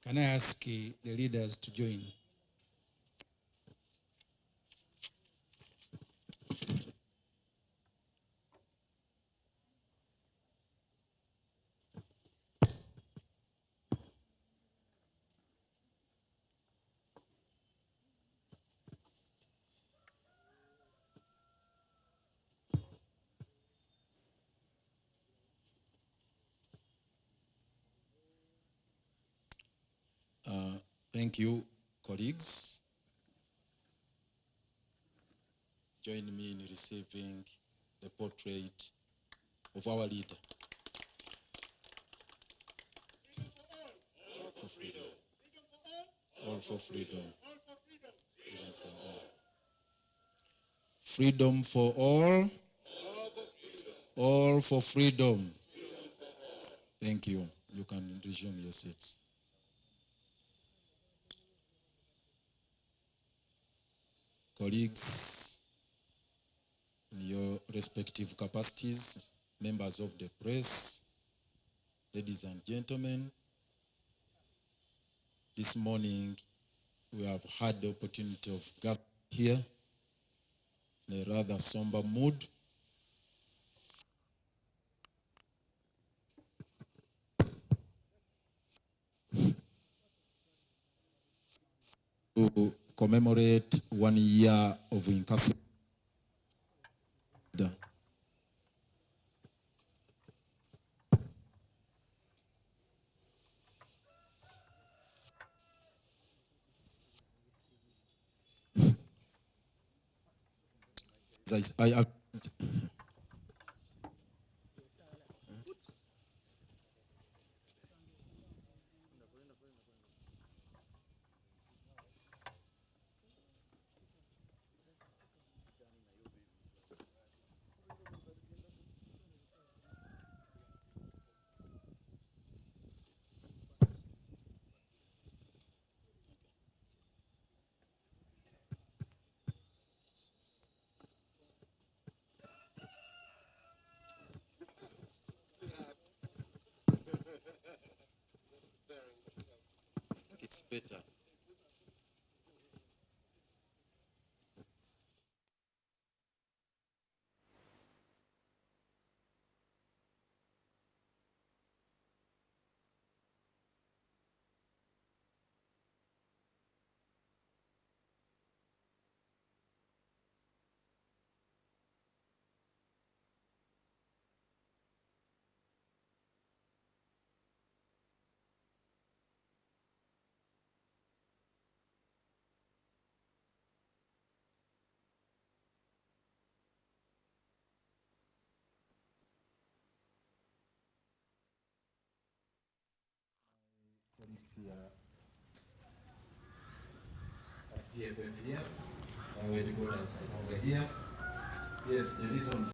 Can I ask the leaders to join? Thank you, colleagues. Join me in receiving the portrait of our leader. For freedom. All for freedom. Freedom for all. Freedom for all. All for freedom. Thank you. You can resume your seats. Colleagues, in your respective capacities, members of the press, ladies and gentlemen, this morning we have had the opportunity of gathering here in a rather somber mood to commemorate 1 year of incarceration. I think it's better. At PFF here, our headquarters are over here. Yes, the reason.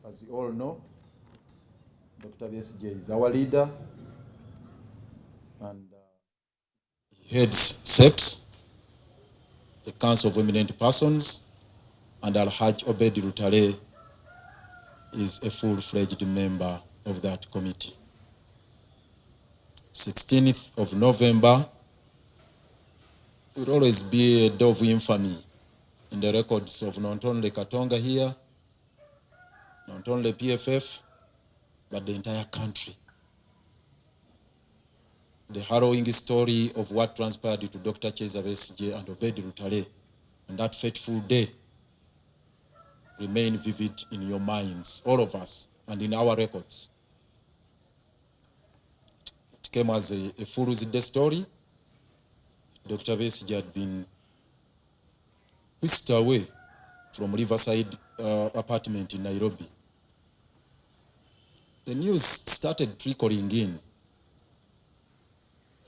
As you all know, Dr. Besigye is our leader, and he heads SEPS, the Council of Eminent Persons, and Al-Haj Obed Rutale is a full-fledged member of that committee. 16th of November will always be a day of infamy in the records of not only Katonga here, not only PFF, but the entire country. The harrowing story of what transpired to Dr. Kizza Besigye and Obed Rutale on that fateful day remain vivid in your minds, all of us, and in our records. It came as a fool's day story. Dr. Besigye had been whisked away from Riverside apartment in Nairobi. The news started trickling in,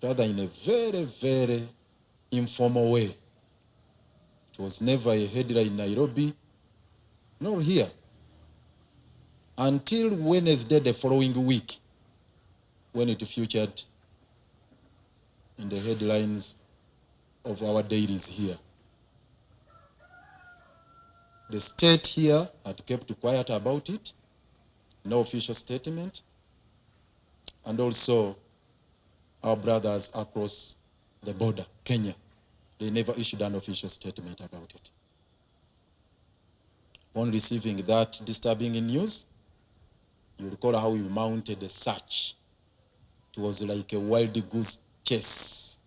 rather in a very, very informal way. It was never a headline in Nairobi, nor here. Until Wednesday the following week, when it featured in the headlines of our dailies here. The state here had kept quiet about it, no official statement, and also our brothers across the border, Kenya, they never issued an official statement about it. On receiving that disturbing news, you recall how we mounted a search. It was like a wild goose chase.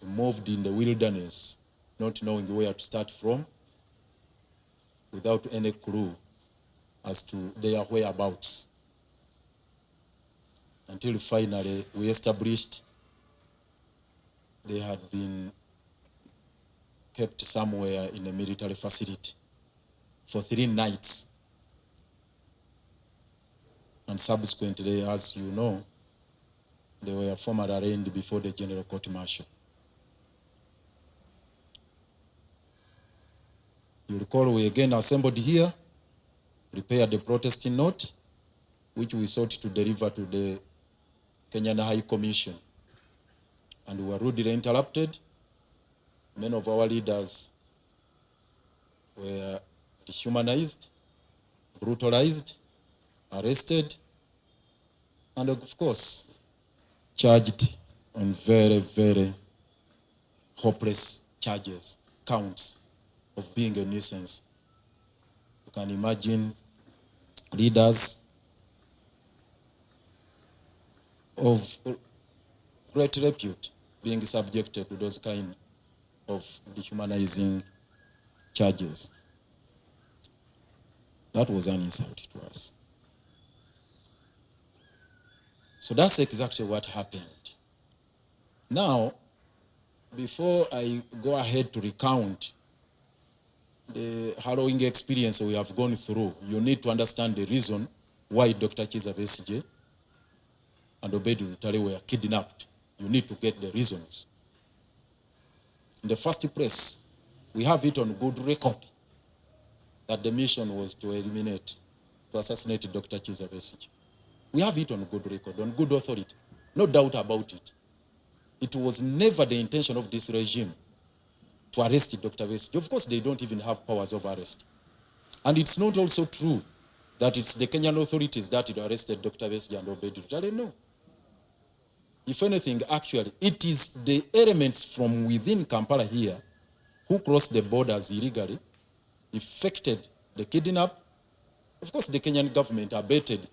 We moved in the wilderness, not knowing where to start from, without any clue as to their whereabouts. Until finally we established they had been kept somewhere in a military facility for 3 nights. And subsequently, as you know, they were formally arraigned before the General Court Martial. You recall we again assembled here, prepared the protesting note, which we sought to deliver to the Kenyan High Commission. And we were rudely interrupted. Many of our leaders were dehumanized, brutalized, arrested, and of course, charged on very, very hopeless charges, counts of being a nuisance. You can imagine leaders of great repute being subjected to those kind of dehumanizing charges. That was an insult to us. So that's exactly what happened. Now, before I go ahead to recount the harrowing experience we have gone through, you need to understand the reason why Dr. Kizza Besigye and Obedi Lutale were kidnapped. You need to get the reasons. In the first place, we have it on good record that the mission was to eliminate, to assassinate Dr. Kizza Besigye. We have it on good record, on good authority. No doubt about it. It was never the intention of this regime to arrest Dr. Besigye. Of course, they don't even have powers of arrest. And it's not also true that it's the Kenyan authorities that arrested Dr. Besigye and Obedi Lutale. No. If anything, actually, it is the elements from within Kampala here who crossed the borders illegally, effected the kidnap. Of course, the Kenyan government abated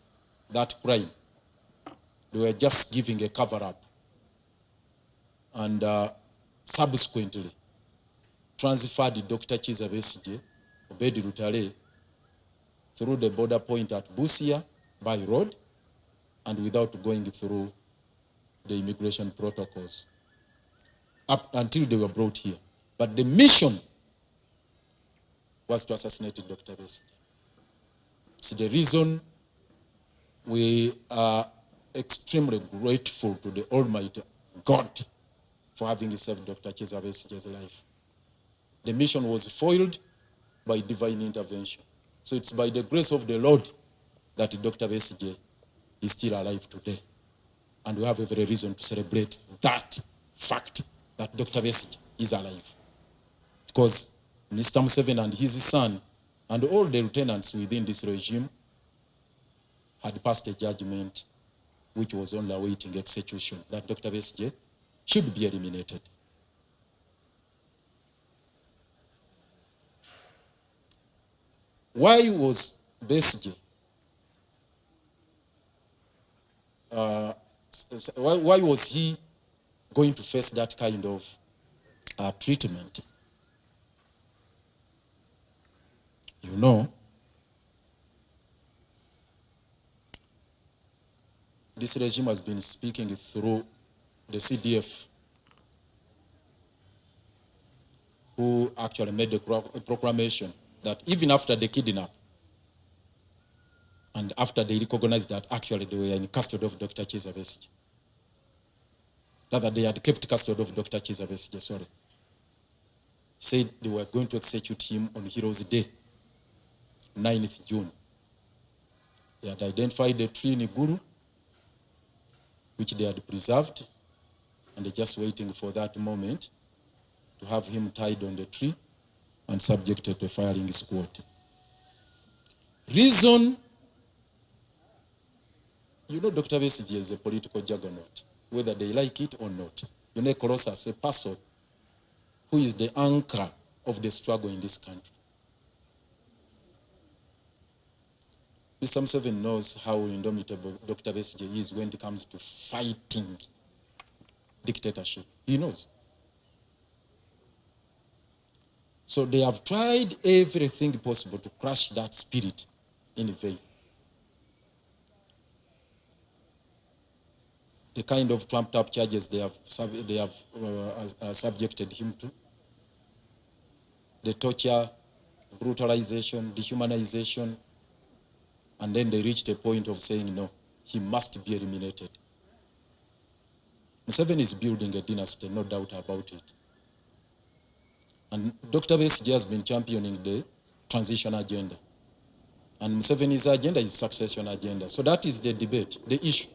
that crime. They were just giving a cover-up. And subsequently transferred Dr. Kizza Besigye, Obedi Lutale, through the border point at Busia by road and without going through the immigration protocols up until they were brought here. But the mission was to assassinate Dr. Besigye. It's the reason we are extremely grateful to the Almighty God for having saved Dr. Kizza Besigye's life. The mission was foiled by divine intervention. So it's by the grace of the Lord that Dr. Besigye is still alive today. And we have every reason to celebrate that fact that Dr. Besigye is alive. Because Mr. Museveni and his son and all the lieutenants within this regime had passed a judgment which was only awaiting execution, that Dr. Besigye should be eliminated. Why was Besigye, why was he going to face that kind of treatment? You know, this regime has been speaking through the CDF, who actually made a proclamation that even after the kidnap and after they recognized that actually they were in custody of Dr. Kizza Besigye, rather they had kept custody of Dr. Kizza Besigye, sorry. said they were going to execute him on Heroes Day, 9th June. They had identified the tree in Iguru, which they had preserved, and they're just waiting for that moment to have him tied on the tree and subjected to firing squad. Reason, you know, Dr. Besigye is a political juggernaut, whether they like it or not. You know, Kolosa as a person who is the anchor of the struggle in this country. Mr. Museveni knows how indomitable Dr. Besigye is when it comes to fighting dictatorship. He knows. So they have tried everything possible to crush that spirit in vain. The kind of trumped up charges they have subjected him to, the torture, brutalization, dehumanization, and then they reached a point of saying, no, he must be eliminated. Museveni is building a dynasty, no doubt about it. And Dr. Besigye has been championing the transition agenda. And Museveni's agenda is succession agenda. So that is the debate, the issue.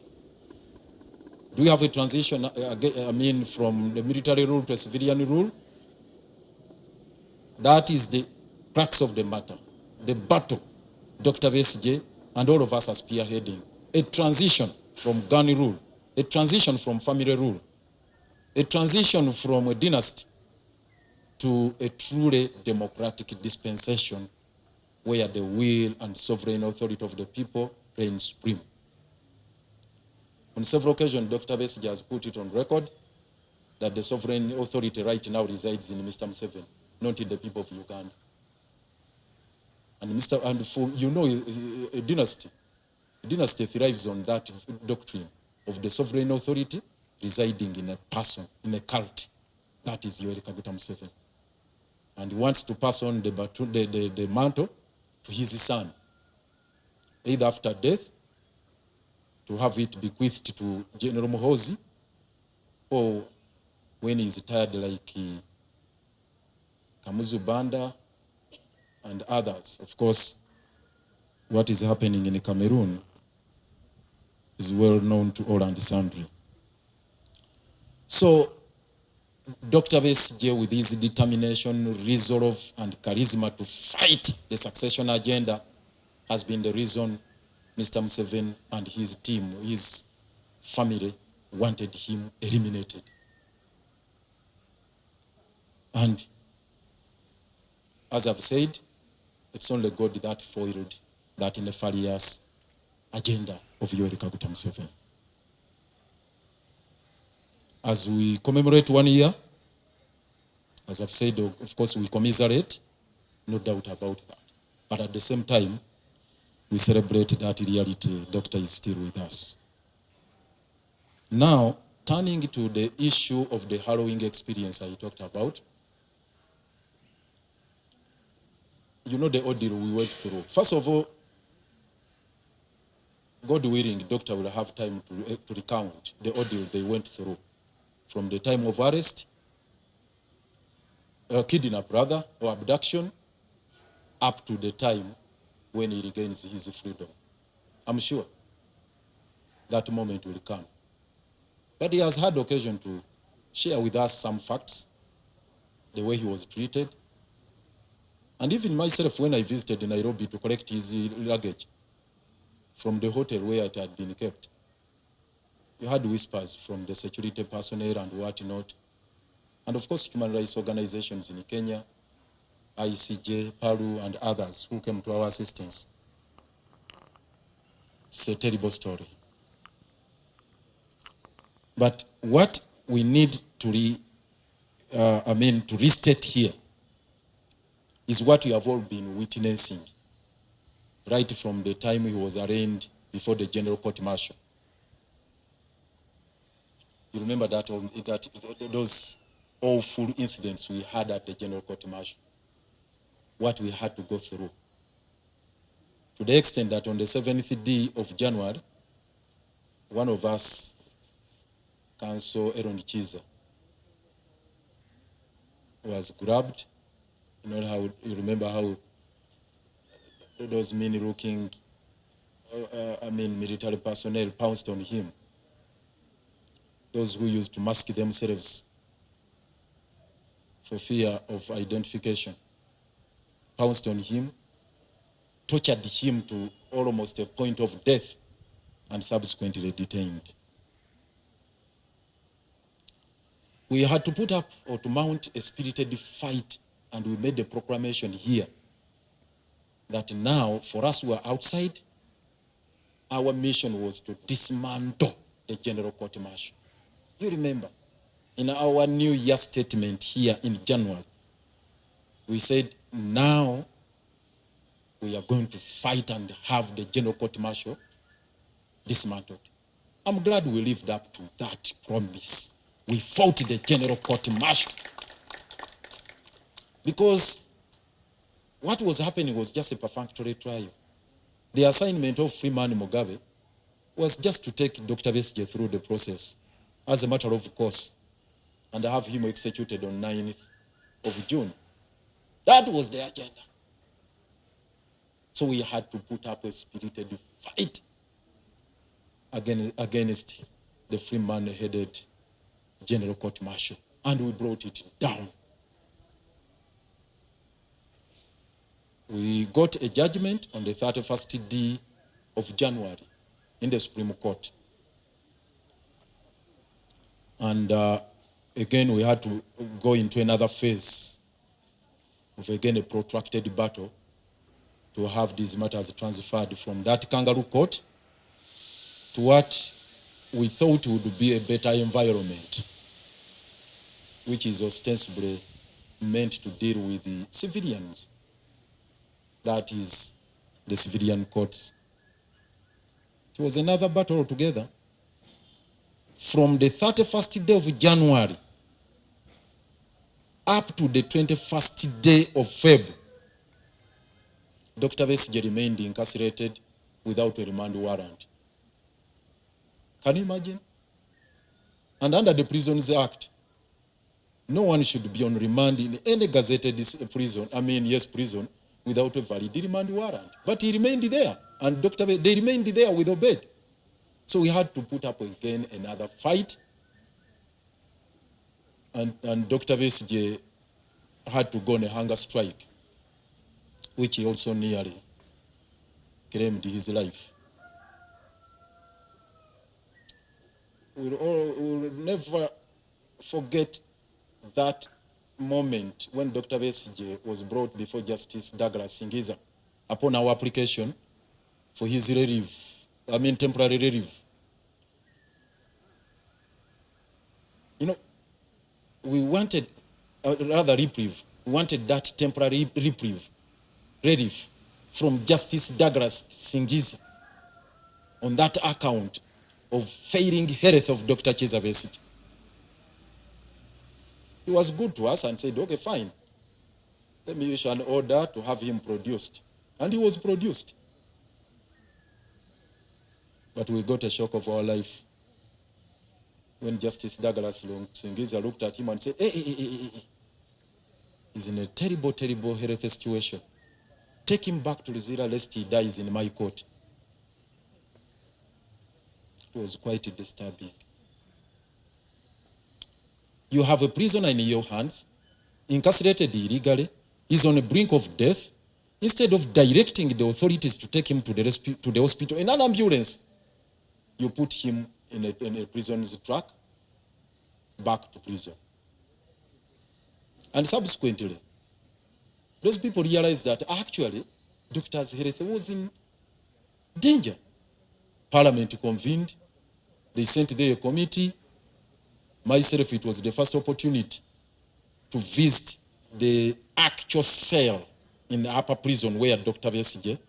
Do we have a transition, from the military rule to civilian rule? That is the crux of the matter. The battle Dr. Besigye and all of us are spearheading. A transition from gun rule, a transition from family rule, a transition from a dynasty to a truly democratic dispensation where the will and sovereign authority of the people reign supreme. On several occasions, Dr. Besigye has put it on record that the sovereign authority right now resides in Mr. Museveni, not in the people of Uganda. And for, you know, a dynasty thrives on that doctrine of the sovereign authority residing in a person, in a cult. That is Yaer Museveni. And he wants to pass on the mantle to his son, either after death, to have it bequeathed to General Muhoozi, or when he's tired, like Kamuzu Banda and others. Of course, what is happening in Cameroon is well known to all and sundry. So Dr. Besigye, with his determination, resolve, and charisma to fight the succession agenda, has been the reason Mr. Museveni and his team, his family, wanted him eliminated. And as I've said, it's only God that foiled that nefarious agenda of Yaer Museveni. As we commemorate 1 year, as I've said, of course, we commiserate, no doubt about that. But at the same time, we celebrate that reality. Doctor is still with us. Now, turning to the issue of the harrowing experience I talked about, you know the ordeal we went through. First of all, God willing, Doctor will have time to recount the ordeal they went through from the time of arrest, kidnap rather, or abduction, up to the time when he regains his freedom. I'm sure that moment will come. But he has had occasion to share with us some facts, the way he was treated. And even myself, when I visited Nairobi to collect his luggage from the hotel where it had been kept, you had whispers from the security personnel and whatnot. And of course, human rights organizations in Kenya, ICJ, Paru, and others who came to our assistance. It's a terrible story. But what we need to restate here is what we have all been witnessing right from the time he was arraigned before the General Court Martial. You remember that those awful incidents we had at the General Court Martial, what we had to go through, to the extent that on the 7th day of January, one of us, Counsel Kizza, was grabbed You know how you remember how those mean-looking, military personnel pounced on him. Those who used to mask themselves for fear of identification pounced on him, tortured him to almost a point of death, and subsequently detained. We had to put up or to mount a spirited fight, and we made a proclamation here that now, for us who are outside, our mission was to dismantle the General Court Martial. You remember, in our New Year statement here in January, we said, now we are going to fight and have the General Court Martial dismantled. I'm glad we lived up to that promise. We fought the General Court Martial. Because what was happening was just a perfunctory trial. The assignment of Freeman Mugabe was just to take Dr. Besigye through the process as a matter of course and have him executed on 9th of June. That was the agenda. So we had to put up a spirited fight against the Freeman-headed General Court Martial, and we brought it down. We got a judgment on the 31st day of January in the Supreme Court. And again, we had to go into another phase of, again, a protracted battle to have these matters transferred from that kangaroo court to what we thought would be a better environment, which is ostensibly meant to deal with the civilians. That is the civilian courts. It was another battle altogether. From the 31st day of January up to the 21st day of February, Dr. Besigye remained incarcerated without a remand warrant. Can you imagine? And under the Prisons Act, no one should be on remand in any gazetted prison, prison, without a valid remand warrant. But he remained there, and they remained there with Obed. So we had to put up again another fight, and Dr. Besigye had to go on a hunger strike, which he also nearly claimed his life. We'll never forget that moment when Dr. Besigye was brought before Justice Douglas Kizza upon our application for his temporary relief. You know, we wanted, reprieve. We wanted that temporary relief from Justice Douglas Kizza on that account of failing health of Dr. Kizza Besigye. He was good to us and said, okay, fine. Let me issue an order to have him produced. And he was produced. But we got a shock of our life when Justice Douglas Kizza looked at him and said, hey. He's in a terrible, terrible health situation. Take him back to Luzira lest he dies in my court. It was quite disturbing. You have a prisoner in your hands, incarcerated illegally, he's on the brink of death. Instead of directing the authorities to take him to the hospital in an ambulance, you put him in a prison's truck back to prison. And subsequently, those people realized that actually Doctor's health was in danger. Parliament convened, they sent there a committee. Myself, it was the first opportunity to visit the actual cell in the upper prison where Dr. Besigye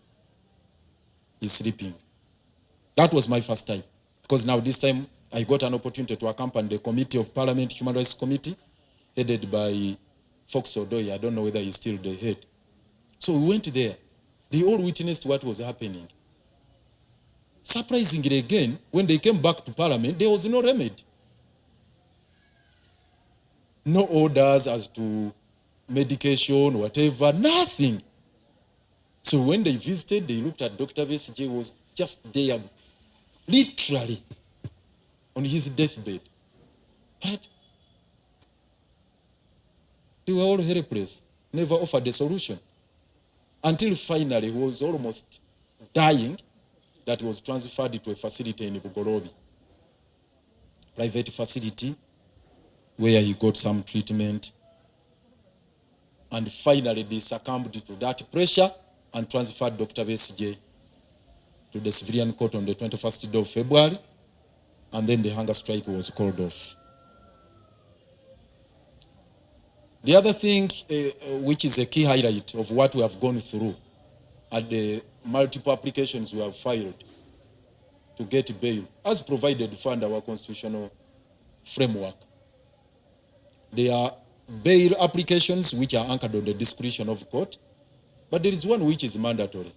is sleeping. That was my first time, because now this time I got an opportunity to accompany the Committee of Parliament Human Rights Committee, headed by Fox Odoye. I don't know whether he's still the head. So we went there. They all witnessed what was happening. Surprisingly again, when they came back to Parliament, there was no remedy. No orders as to medication, whatever, nothing. So when they visited, they looked at Dr. Besigye was just there, literally, on his deathbed. But they were all helpless, never offered a solution. Until finally he was almost dying, that was transferred to a facility in Bugorobi, private facility, where he got some treatment. And finally they succumbed to that pressure and transferred Dr. Besigye to the civilian court on the 21st of February, and then the hunger strike was called off. The other thing, which is a key highlight of what we have gone through, are the multiple applications we have filed to get bail, as provided for under our constitutional framework. There are bail applications which are anchored on the discretion of court, but there is one which is mandatory.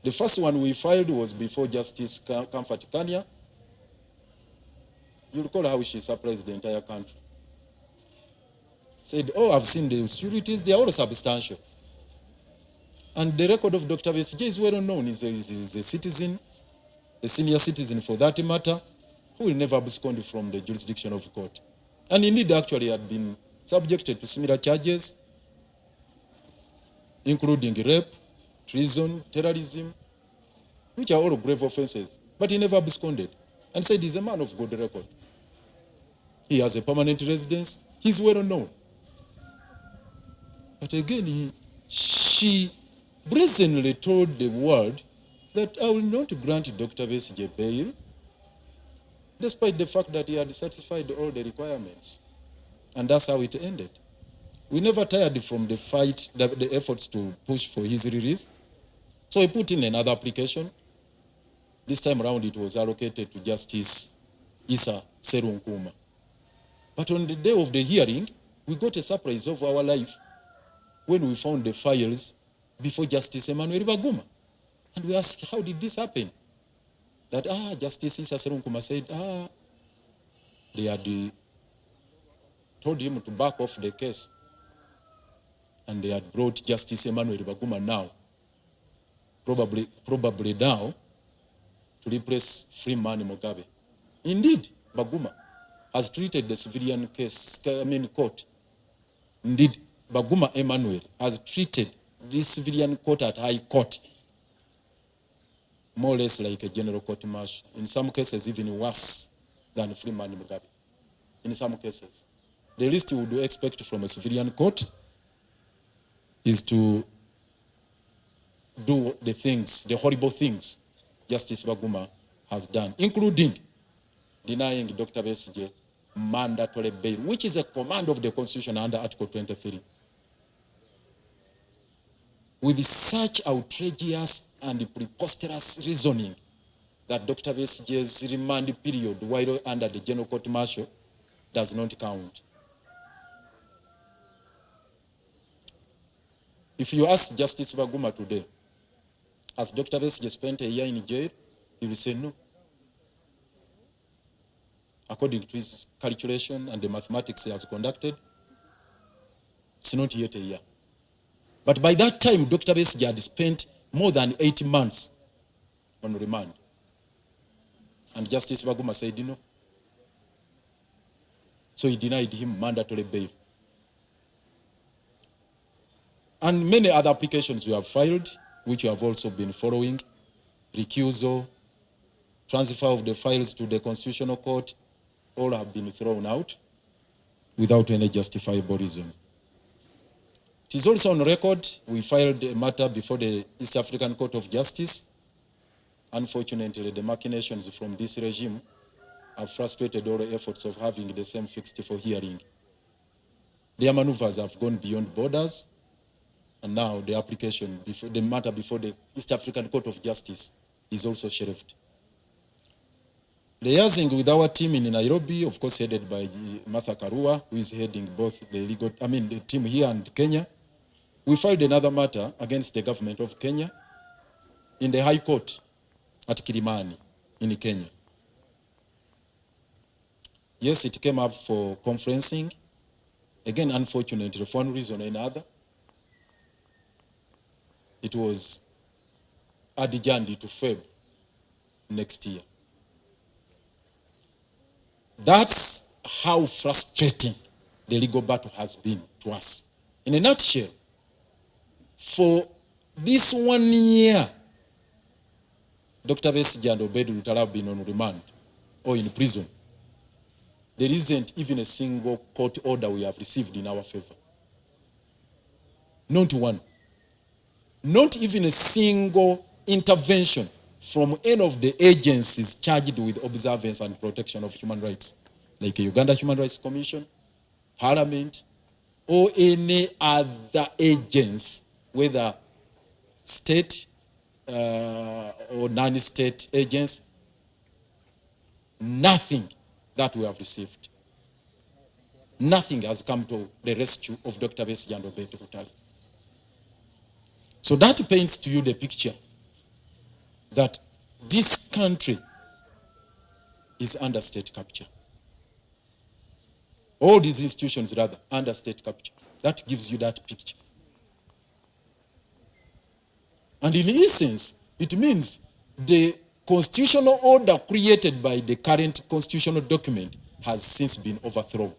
The first one we filed was before Justice Comfort Kanya. You recall how she surprised the entire country. Said, oh, I've seen the securities, they are all substantial. And the record of Dr. Besigye is well known. He's a citizen, a senior citizen for that matter, who will never abscond from the jurisdiction of court. And indeed, actually, had been subjected to similar charges, including rape, treason, terrorism, which are all grave offenses. But he never absconded, and said he's a man of good record. He has a permanent residence. He's well known. But again, she brazenly told the world that I will not grant Dr. Besigye bail, despite the fact that he had satisfied all the requirements. And that's how it ended. We never tired from the fight, the efforts to push for his release. So he put in another application. This time around, it was allocated to Justice Issa Serunkuma. But on the day of the hearing, we got a surprise of our life when we found the files before Justice Emmanuel Baguma. And we asked, how did this happen? That, Justice Issa Serunkuma said, they had told him to back off the case. And they had brought Justice Emmanuel Baguma now, probably now, to replace Freeman Mugabe. Indeed, Baguma has treated the civilian case, court. Indeed, Baguma Emmanuel has treated this civilian court at high court more or less like a general court martial. In some cases, even worse than Freeman Mugabe. In some cases. The least you would expect from a civilian court is to do the things, the horrible things Justice Baguma has done, including denying Dr. Besigye mandatory bail, which is a command of the Constitution under Article 23. With such outrageous and preposterous reasoning that Dr. Besigye's remand period while under the General Court Martial does not count. If you ask Justice Baguma today, has Dr. Besigye spent a year in jail? He will say no. According to his calculation and the mathematics he has conducted, it's not yet a year. But by that time, Dr. Besigye had spent more than 8 months on remand. And Justice Baguma said no. So he denied him mandatory bail. And many other applications we have filed, which you have also been following, recusal, transfer of the files to the Constitutional Court, all have been thrown out without any justifiable reason. It is also on record, we filed a matter before the East African Court of Justice. Unfortunately, the machinations from this regime have frustrated all the efforts of having the same fixed for hearing. Their maneuvers have gone beyond borders, and now the application, the matter before the East African Court of Justice is also shelved. Liaising with our team in Nairobi, of course headed by Martha Karua, who is heading both the team here and Kenya, we filed another matter against the government of Kenya in the High Court at Kilimani in Kenya. Yes, it came up for conferencing, Again, unfortunately, for one reason or another, it was adjourned to Feb next year. That's how frustrating the legal battle has been to us. In a nutshell, for this 1 year, Dr. Besigye and Obed Lutalo have been on remand or in prison. There isn't even a single court order we have received in our favor. Not one. Not even a single intervention from any of the agencies charged with observance and protection of human rights, like the Uganda Human Rights Commission, Parliament, or any other agency, whether state or non-state agents. Nothing that we have received. Nothing has come to the rescue of Dr. Besigye and Obed Lutalo. So that paints to you the picture that this country is under state capture. All these institutions, rather, under state capture. That gives you that picture. And in essence, it means the constitutional order created by the current constitutional document has since been overthrown.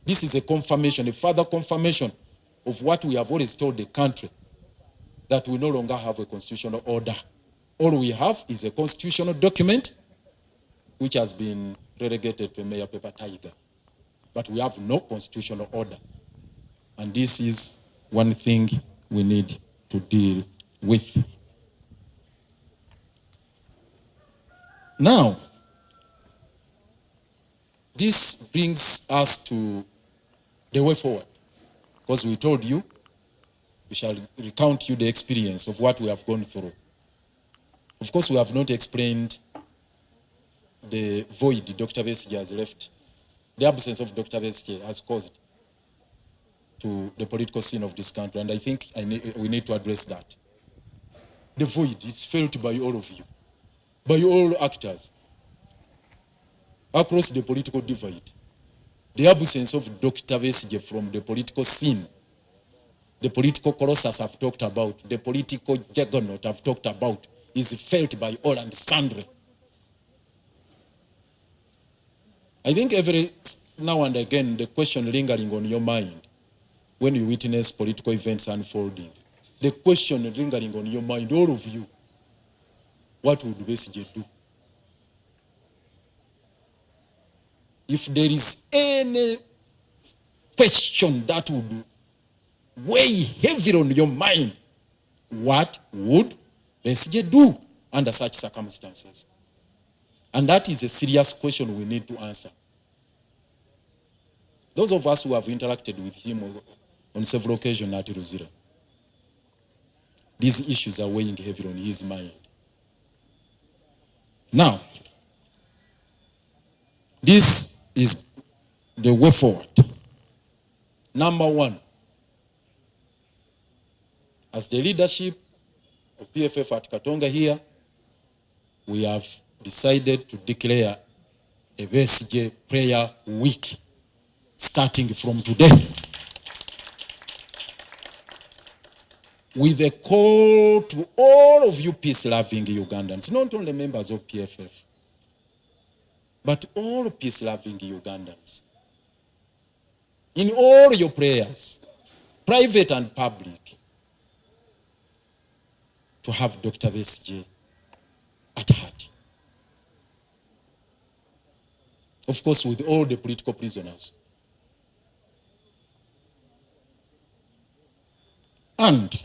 This is a confirmation, a further confirmation of what we have always told the country, that we no longer have a constitutional order. All we have is a constitutional document which has been relegated to a mere paper tiger. But we have no constitutional order. And this is one thing we need to deal with. Now, this brings us to the way forward. Because we told you, we shall recount you the experience of what we have gone through. Of course, we have not explained the void Dr. Besigye has left, the absence of Dr. Besigye has caused to the political scene of this country, and I think we need to address that. The void is felt by all of you, by all actors, across the political divide. The absence of Dr. Besigye from the political scene, the political colossus I've talked about, the political juggernaut I've talked about, is felt by all and sundry. I think every now and again, the question lingering on your mind when you witness political events unfolding, the question lingering on your mind, all of you, what would Besigye do? If there is any question that would weigh heavy on your mind, what would Besigye do under such circumstances? And that is a serious question we need to answer. Those of us who have interacted with him on several occasions at Ruzira, these issues are weighing heavy on his mind. Now, this is the way forward. Number one, as the leadership of PFF at Katonga here, we have decided to declare a Besigye prayer week starting from today, with a call to all of you peace-loving Ugandans, not only members of PFF, but all peace-loving Ugandans. In all your prayers, private and public, to have Dr. Besigye at heart. Of course, with all the political prisoners. And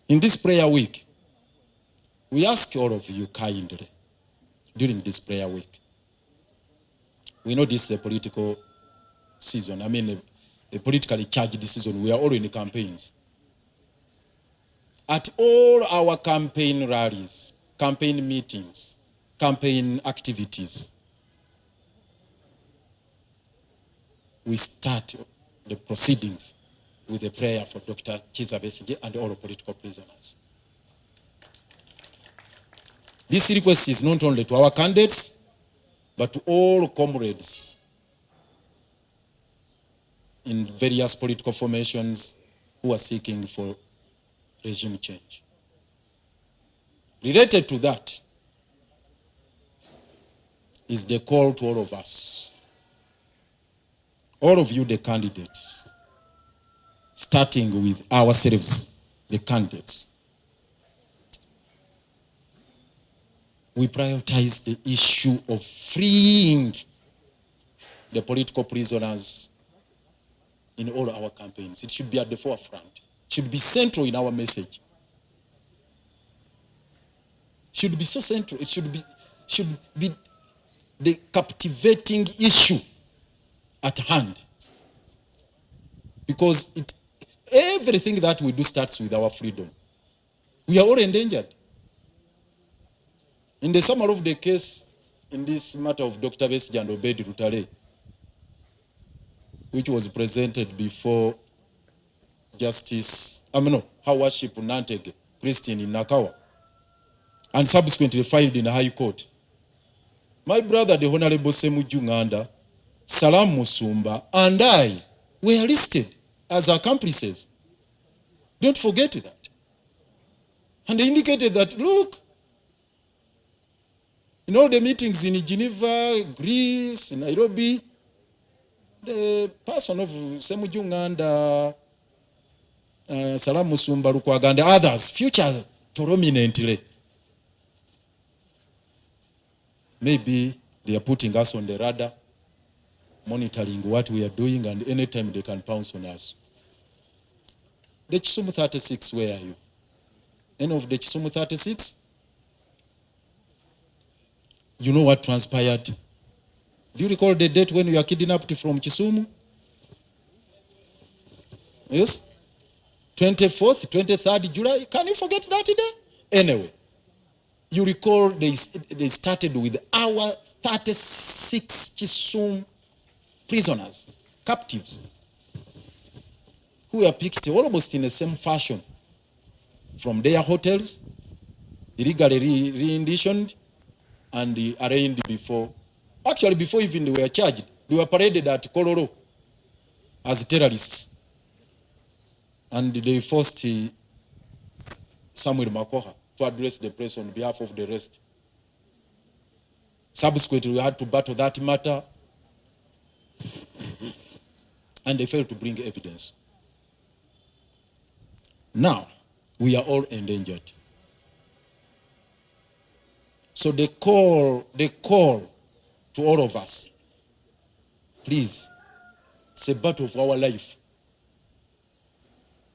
in this prayer week, we ask all of you kindly during this prayer week. We know this is a political season. I mean, a politically charged season. We are all in campaigns. At all our campaign rallies, campaign meetings, campaign activities, we start the proceedings with a prayer for Dr. Kizza Besigye and all political prisoners. This request is not only to our candidates, but to all comrades in various political formations who are seeking for regime change. Related to that is the call to all of us, all of you, the candidates, starting with ourselves, the candidates. We prioritize the issue of freeing the political prisoners in all our campaigns. It should be at the forefront. It should be central in our message. It should be so central. It should be the captivating issue at hand. Because everything that we do starts with our freedom. We are all endangered. In the summary of the case, in this matter of Dr. Besigye and Obed Rutale, which was presented before Her Worship Nantege, Christine in Nakawa, and subsequently filed in the High Court. My brother, the Honorable Ssemujju Nganda, Salam Musumba, and I were listed as accomplices. Don't forget that. And they indicated that, look, in all the meetings in Geneva, Greece, Nairobi, the person of Ssemujju Nganda, Salam Musumba, Lukwaga, and others featured prominently. Maybe they are putting us on the radar, monitoring what we are doing, and anytime they can pounce on us. The Kisumu 36, where are you? Any of the Kisumu 36? You know what transpired? Do you recall the date when you were kidnapped from Kisumu? Yes? 24th, 23rd July? Can you forget that day? Anyway, you recall they started with our 36 Kisumu prisoners, captives, who were picked almost in the same fashion from their hotels, illegally renditioned, and arraigned before. Actually, before even they were charged, they were paraded at Kololo as terrorists. And they forced Samuel Makoha to address the press on behalf of the rest. Subsequently, we had to battle that matter, and they failed to bring evidence. Now, we are all endangered. So the call to all of us, please, it's a battle of our life.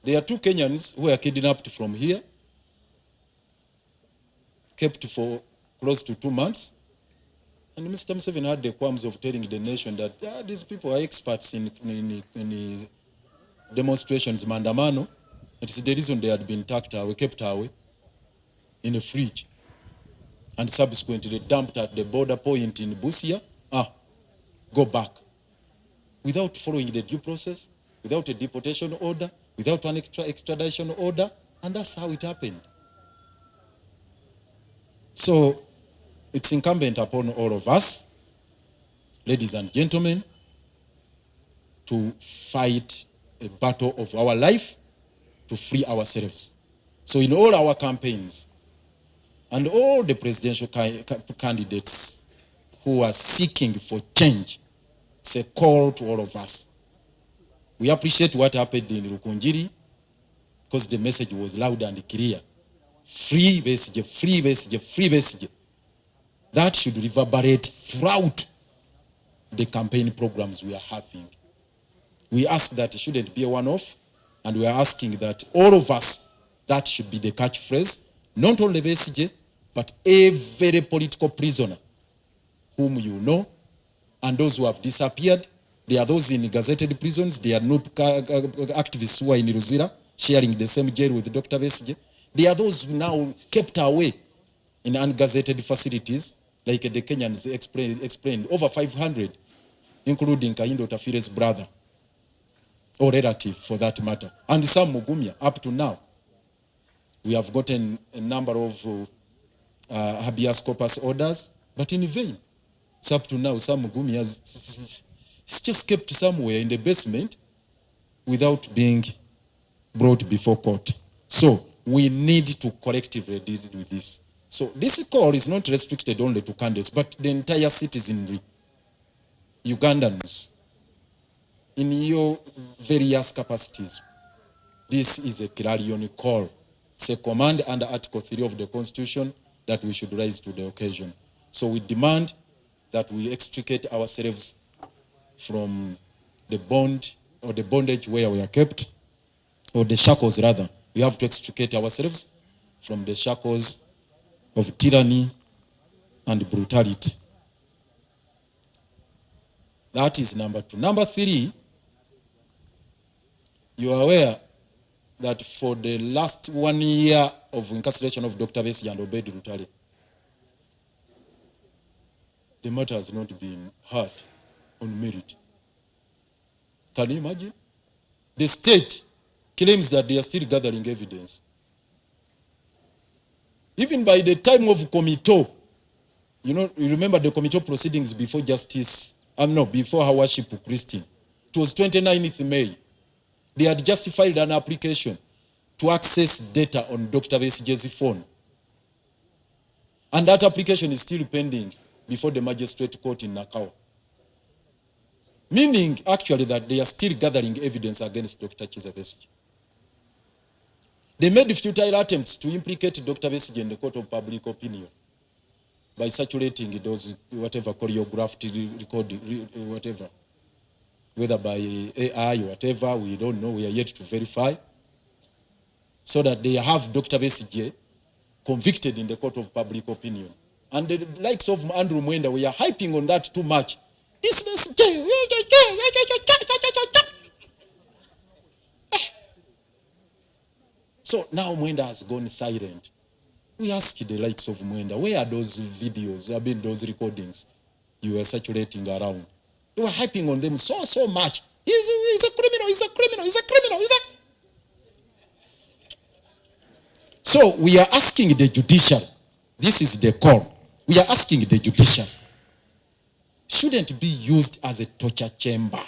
There are 2 Kenyans who were kidnapped from here, kept for close to 2 months, and Mr. Museveni had the qualms of telling the nation that these people are experts in demonstrations, mandamano. It's the reason they had been kept away in a fridge, and subsequently dumped at the border point in Busia. Go back. Without following the due process, without a deportation order, without an extradition order, and that's how it happened. So it's incumbent upon all of us, ladies and gentlemen, to fight a battle of our life to free ourselves. So in all our campaigns, and all the presidential candidates who are seeking for change, it's a call to all of us. We appreciate what happened in Rukunjiri, because the message was loud and clear. Free Besigye, free Besigye, free Besigye. That should reverberate throughout the campaign programs we are having. We ask that it shouldn't be a one-off, and we are asking that all of us, that should be the catchphrase, not only Besigye, but every political prisoner whom you know, and those who have disappeared. There are those in gazetted prisons. There are no activists who are in Ruzira, sharing the same jail with Dr. Besigye. There are those who now kept away in ungazetted facilities, like the Kenyans explained, over 500, including Kayindo Tafire's brother, or relative for that matter, and some Mugumya. Up to now, we have gotten a number of habeas corpus orders, but in vain. It's up to now, some Mugumya is just kept somewhere in the basement without being brought before court. So we need to collectively deal with this. So this call is not restricted only to candidates, but the entire citizenry, Ugandans, in your various capacities. This is a clarion call. It's a command under Article 3 of the Constitution that we should rise to the occasion. So we demand that we extricate ourselves from the bond or the bondage where we are kept, or the shackles rather. We have to extricate ourselves from the shackles of tyranny and brutality. That is number 2. Number 3, you are aware that for the last 1 year of incarceration of Dr. Besigye and Obed Rutale, the matter has not been heard on merit. Can you imagine? The state claims that they are still gathering evidence. Even by the time of Komito, you remember the Komito proceedings before before her worship Christine. It was 29th May. They had just filed an application to access data on Dr. Besigye's phone. And that application is still pending before the magistrate court in Nakao. Meaning, actually, that they are still gathering evidence against Dr. Kizza Besigye. They made futile attempts to implicate Dr. Besigye in the court of public opinion by saturating those, whatever, choreographed recording, whatever. Whether by AI or whatever, we don't know, we are yet to verify. So that they have Dr. Besigye convicted in the court of public opinion. And the likes of Andrew Mwenda, we are hyping on that too much. This Besigye. So now Mwenda has gone silent. We ask the likes of Mwenda, where are those videos, those recordings you were saturating around? They were hyping on them so much. He's a criminal, he's a criminal, he's a criminal, So we are asking the judiciary, this is the call, we are asking the judiciary, shouldn't be used as a torture chamber.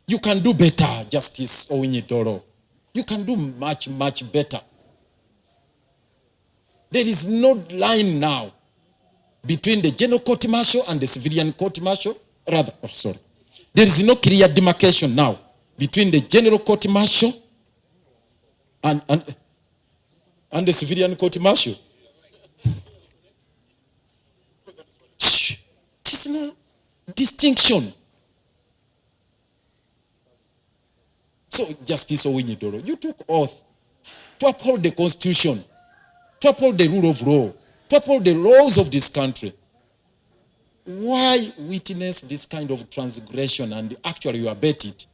You can do better, Justice Owinyi-Doro. You can do much better. There is no line now between the general court martial and the civilian court martial. There is no clear demarcation now between the general court martial and the civilian court martial. There's no distinction. So, Justice Owinyi-Doro, you took oath to uphold the Constitution, to uphold the rule of law, to uphold the laws of this country. Why witness this kind of transgression and actually you abet it?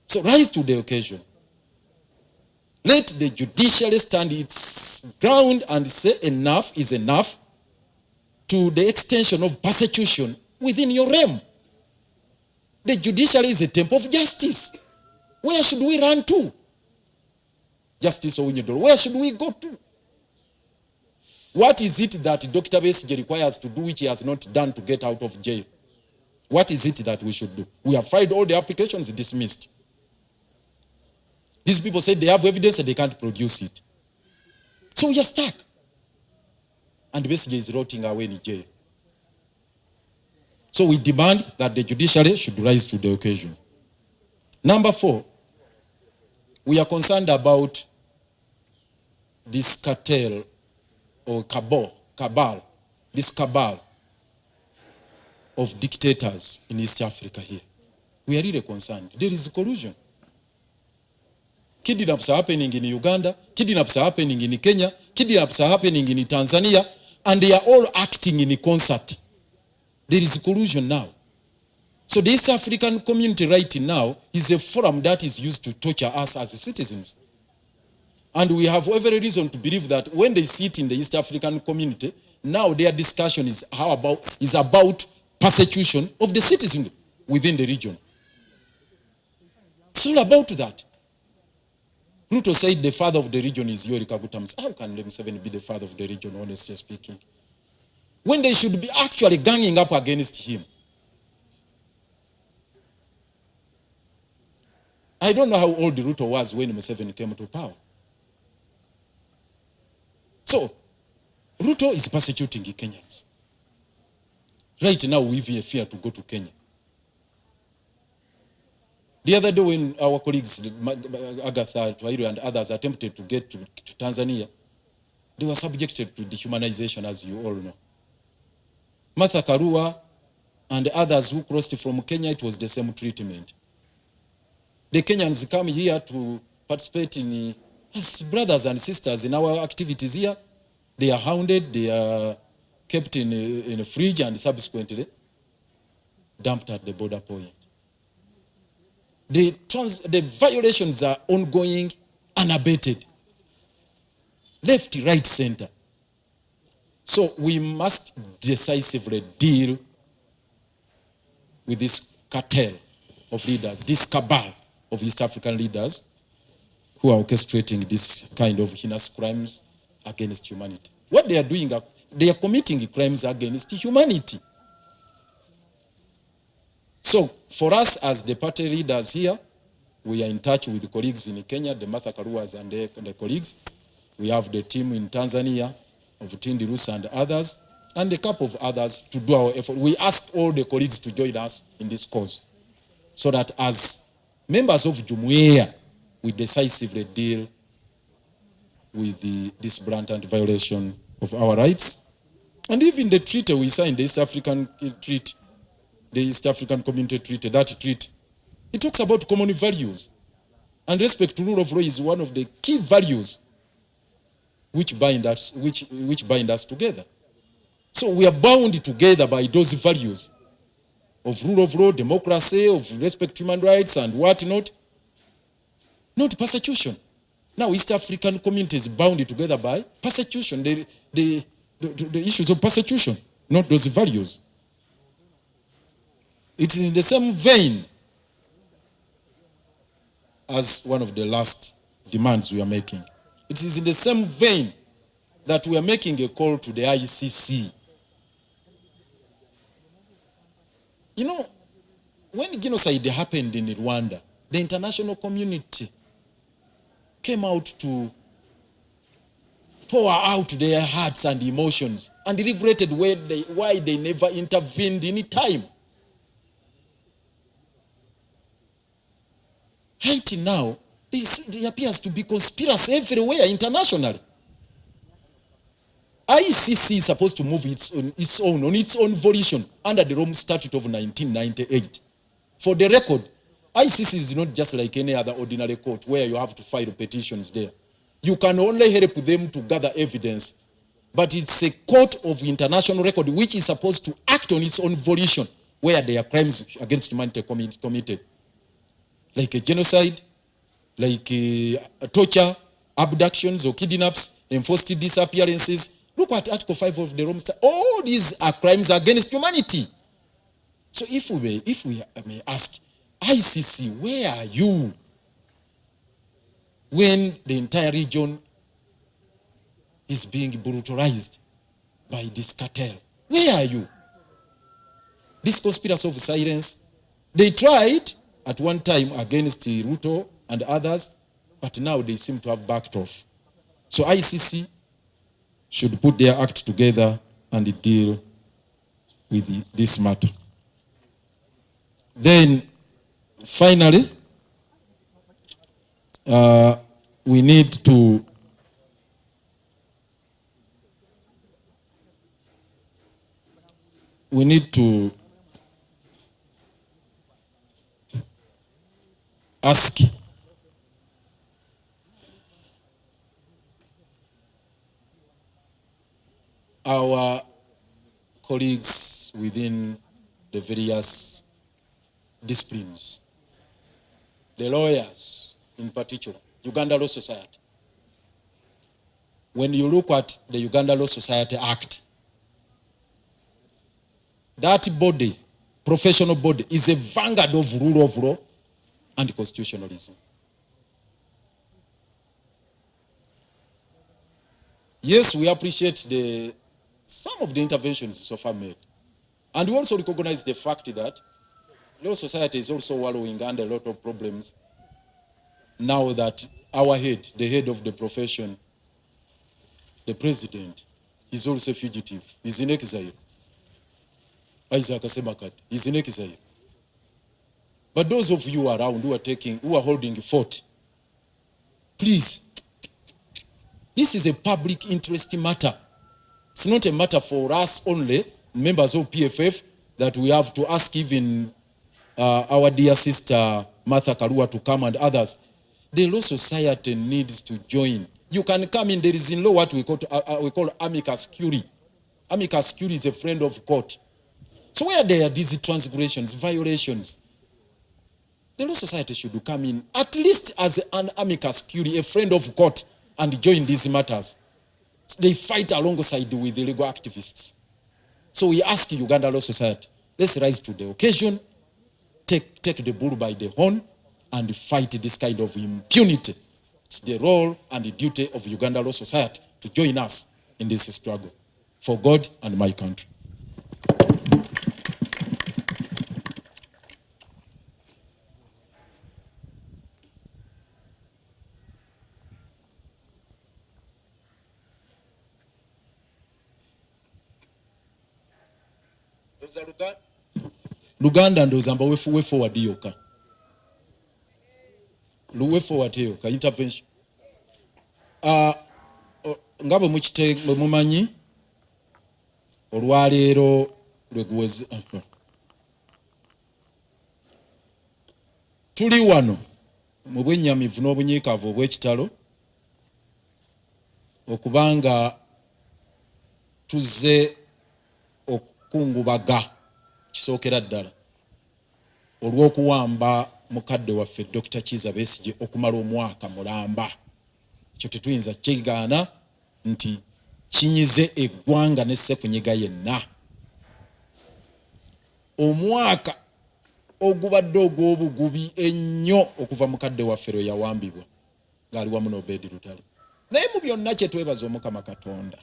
So rise to the occasion. Let the judiciary stand its ground and say enough is enough to the extension of persecution within your realm. The judiciary is a temple of justice. Where should we run to? Justice Owinyi-Doro, where should we go to? What is it that Dr. Besigye requires to do which he has not done to get out of jail? What is it that we should do? We have filed all the applications, dismissed. These people said they have evidence and they can't produce it. So we are stuck. And Besigye is rotting away in jail. So we demand that the judiciary should rise to the occasion. Number 4, we are concerned about this cartel or cabal, this cabal of dictators in East Africa here. We are really concerned. There is collusion. Kidnaps are happening in Uganda, kidnaps are happening in Kenya, kidnaps are happening in Tanzania, and they are all acting in concert. There is collusion now. So the East African community right now is a forum that is used to torture us as citizens. And we have every reason to believe that when they sit in the East African community, now their discussion is about persecution of the citizens within the region. It's all about that. Ruto said the father of the region is Yoweri Kaguta Museveni. How can Museveni be the father of the region, honestly speaking? When they should be actually ganging up against him. I don't know how old Ruto was when Museveni came to power. So, Ruto is persecuting Kenyans. Right now, we fear to go to Kenya. The other day when our colleagues, Agatha, Twairo, and others attempted to get to Tanzania, they were subjected to dehumanization, as you all know. Martha Karua and others who crossed from Kenya, it was the same treatment. The Kenyans come here to participate in, as brothers and sisters in our activities here. They are hounded, they are kept in a fridge and subsequently dumped at the border point. The violations are ongoing, unabated. Left, right, center. So we must decisively deal with this cartel of leaders, this cabal of East African leaders who are orchestrating this kind of heinous crimes against humanity. What they are doing, they are committing crimes against humanity. So for us as the party leaders here, we are in touch with the colleagues in Kenya, the Martha Karuas and the colleagues. We have the team in Tanzania of Tindi Rusa and others, and a couple of others to do our effort. We ask all the colleagues to join us in this cause, so that as members of Jumuiya, we decisively deal with this blatant violation of our rights. And even the treaty we signed, the East African treaty, the East African Community Treaty, that treaty, it talks about common values. And respect to rule of law is one of the key values which bind us, which bind us together. So we are bound together by those values of rule of law, democracy, of respect to human rights and whatnot. Not persecution. Now East African community is bound together by persecution, the issues of persecution, not those values. It is in the same vein as one of the last demands we are making. It is in the same vein that we are making a call to the ICC. You know, when genocide happened in Rwanda, the international community came out to pour out their hearts and emotions and regretted why they never intervened in time. Right now, there appears to be conspiracy everywhere internationally. ICC is supposed to move on its own volition under the Rome Statute of 1998. For the record, ICC is not just like any other ordinary court where you have to file petitions there. You can only help them to gather evidence, but it's a court of international record which is supposed to act on its own volition where there are crimes against humanity committed, like a genocide, like torture, abductions or kidnaps, enforced disappearances. Look at Article 5 of the Rome Statute. All these are crimes against humanity. So if we may ask, ICC, where are you when the entire region is being brutalized by this cartel? Where are you? This conspiracy of silence, they tried at one time against Ruto and others, but now they seem to have backed off. So ICC should put their act together and deal with this matter. Then, finally, we need to ask our colleagues within the various disciplines, the lawyers in particular, Uganda Law Society. When you look at the Uganda Law Society Act, that body, professional body, is a vanguard of rule of law and constitutionalism. Yes, we appreciate some of the interventions so far made. And we also recognize the fact that law society is also wallowing under a lot of problems now that our head, the head of the profession, the president, is also fugitive. He's in exile. Isaac Asemakad, he's in exile. But those of you around who are holding fort, please, this is a public interest matter. It's not a matter for us only, members of PFF, that we have to ask even our dear sister Martha Karua to come and others. The Law Society needs to join. You can come in. There is in law what we call amicus curiae. Amicus curiae is a friend of court. So where there are these transgressions, violations, the Law Society should come in at least as an amicus curiae, a friend of court, and join these matters. They fight alongside with the legal activists. So we ask Uganda Law Society, let's rise to the occasion, take the bull by the horn, and fight this kind of impunity. It's the role and the duty of Uganda Law Society to join us in this struggle for God and my country. Luganda ndoza mba we forward yoka. Luwe forward yoka intervention. Ngabo mukite mumanyi olwaleero lweguweze tuli wano mu bwennyamivu n'obunyiikaavu obw'ekitalo okubanga tuzze okukungubaga kisookera ddala olw'okuwamba mukadde waffe Dr. Kizza Besigye okumala omwaka mulamba. Ekyo tetuyinza kigaana nti kinyize eggwanga ne ssekunyiga yenna. Omwaka ogubadde ogw'obugubi ennyo okuva mukadde waffe lwe yawambibwa ng'ali wamu n'Obedi Lutale. Naye mu byonna kye twebaza Omukama Katonda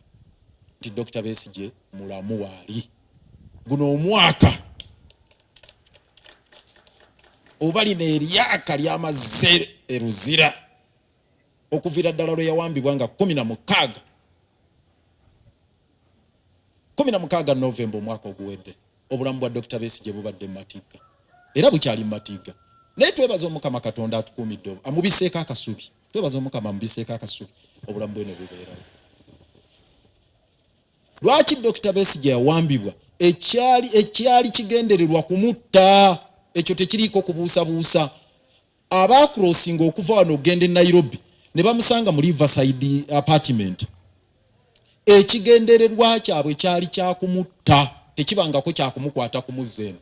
nti Dr. Besigye mulamu waali. Guno omwaka oba lino eryaka ly'amazze eruzira okuviira ddala lwe yawambibwa nga 16 Novemba omwaka oguwedde obulamu bwa Dr. Besigye bubadde mu matigga era bukyali mu matigga. Naye twebaza Omukama Katonda atukuumidde amubiseeko akasubi. Twebaza Omukama amubiseeko akasubi obulamu bwe ne bubeerawo. Lwaki Dr. Besigye yawambibwa? Ekyali kigendererwa kumutta. Ekyo tekiriiko kubuusabuusa. Abaakrossinga okuva wano ogenda e Nairobi ne bamusanga mu Riverside apartment. Ekigendererwa kyabwe kyali kyakumutta, tekibangako kyakumukwata ku muzzeeno.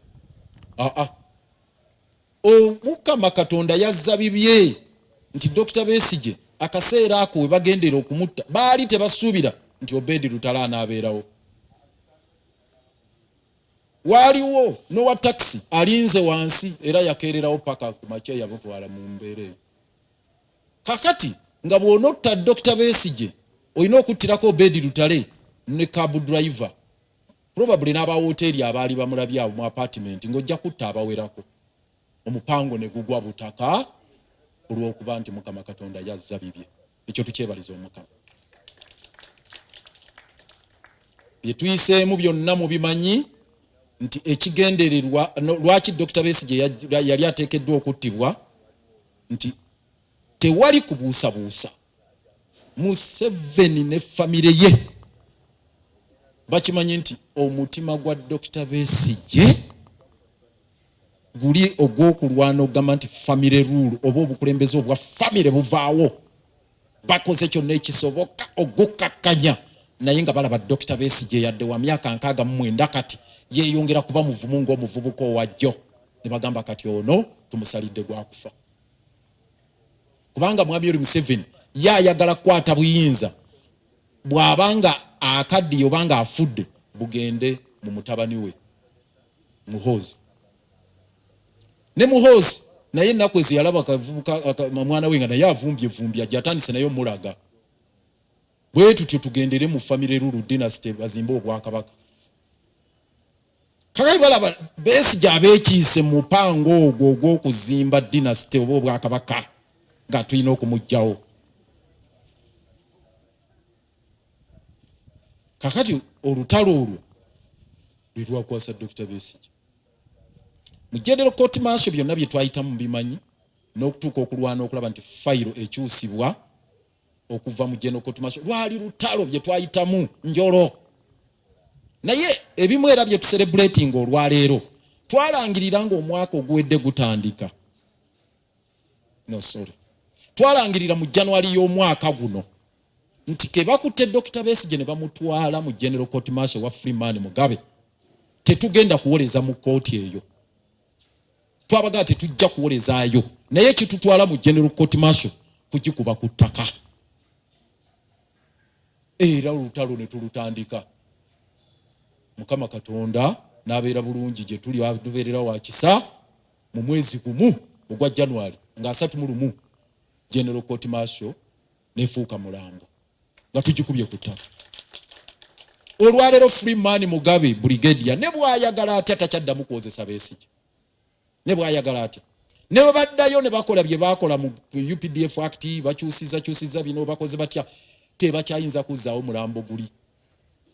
Omukama Katonda yazza bibye nti Dr. Besigye akaseera ako we bagendera okumutta baali tebasuubira nti Obedi Lutale anaabeerawo. Waliwo n'owa taxi alinze wansi era yakeererawo paka ku makya yamutwala mu mbeera eyo. Kakati nga bw'onotta Dr. Besigye olina okuttirako Obedi Lutale ne cab driver, probably n'aba hoteeri abaali bamulabye abo mu apartment ng'ojja kutta abawerako. Omupango ne gugwa butaka olw'okuba nti Mukama Katonda yazza bibye. Ekyo tukyebaliza Omukama. Bye tuyiseemu byonna mubimanyi nti ekigendererwa lwaki Dr. Besigye yali ateekeddwa okuttibwa nti tewali kubuusabuusa. Museveni ne famire ye bakimanyi nti omutima gwa Dr. Besigye guli ogw'okulwana ogamba nti famire rule oba obukulembeze obwa famire buvaawo. Bakoze kyonna ekisoboka okukakkanya naye nga balaba Dr. Besigye yadde wa myaka 69 kati yeeyongera kuba muvumu ng'omuvubuka owajjo. Ne bagamba kati ono tumusalidde gwakufa. Kubanga Mwami Museveni ye ayagala kukwata buyinza bw'abanga akaddiye obanga afudde bugende mu mutabani we Muhoozi. Ne Muhoozi naye ennaku ezo yalaba akavubuka mwana we nga naye avumbye ajatandise naye omulaga. Bwe tutyo tugendere mu famire rule dynasty bazimbe obwakabaka. Kakali balaba Besigye abeekiise mu mupango ogwo ogw'okuzimba dynasty oba obwakabaka. nga tulina okumugyawo. Kakati olutalo olwo lwe lwakwasa Dr. Besigye. Mu General Court Martial byonna bye twayitamu bimanyi n'okutuuka okulwana okulaba nti fayiro ekyusibwa okuva mu General Court Martial lwali lutalo bye twayitamu njolo. Naye ebimu era bye tucelebrating olwaleero twalangirira ng'omwaka oguwedde gutandika. No, sorry. Twalangirira mu January y'omwaka guno nti ke bakutte Dr. Besigye ne bamutwala mu General Court Martial wa Freeman Mugabe tetugenda kuwoleza mu kooti eyo. Twabaga tetujja kuwolezaayo naye kitutwala mu General Court Martial kugikuba ku ttaka. Era olutalo ne tulutandika. Mukama Katonda n'abeera bulungi gye tuli adubeerera wa kisa mu mwezi gumu ogwa January nga 31 General Court Martial nefuuka mulambo nga tugikubye ku ttaka. Olwaleero Freeman Mugabe brigadier ne bw'ayagala atya takyaddamu kwozesa Besigye. Ne bw'ayagala atya ne bwe baddayo ne bakola bye baakola mu UPDF Act bakyusiza bino bakoze batya tebakyayinza kuzzaawo mulambo guli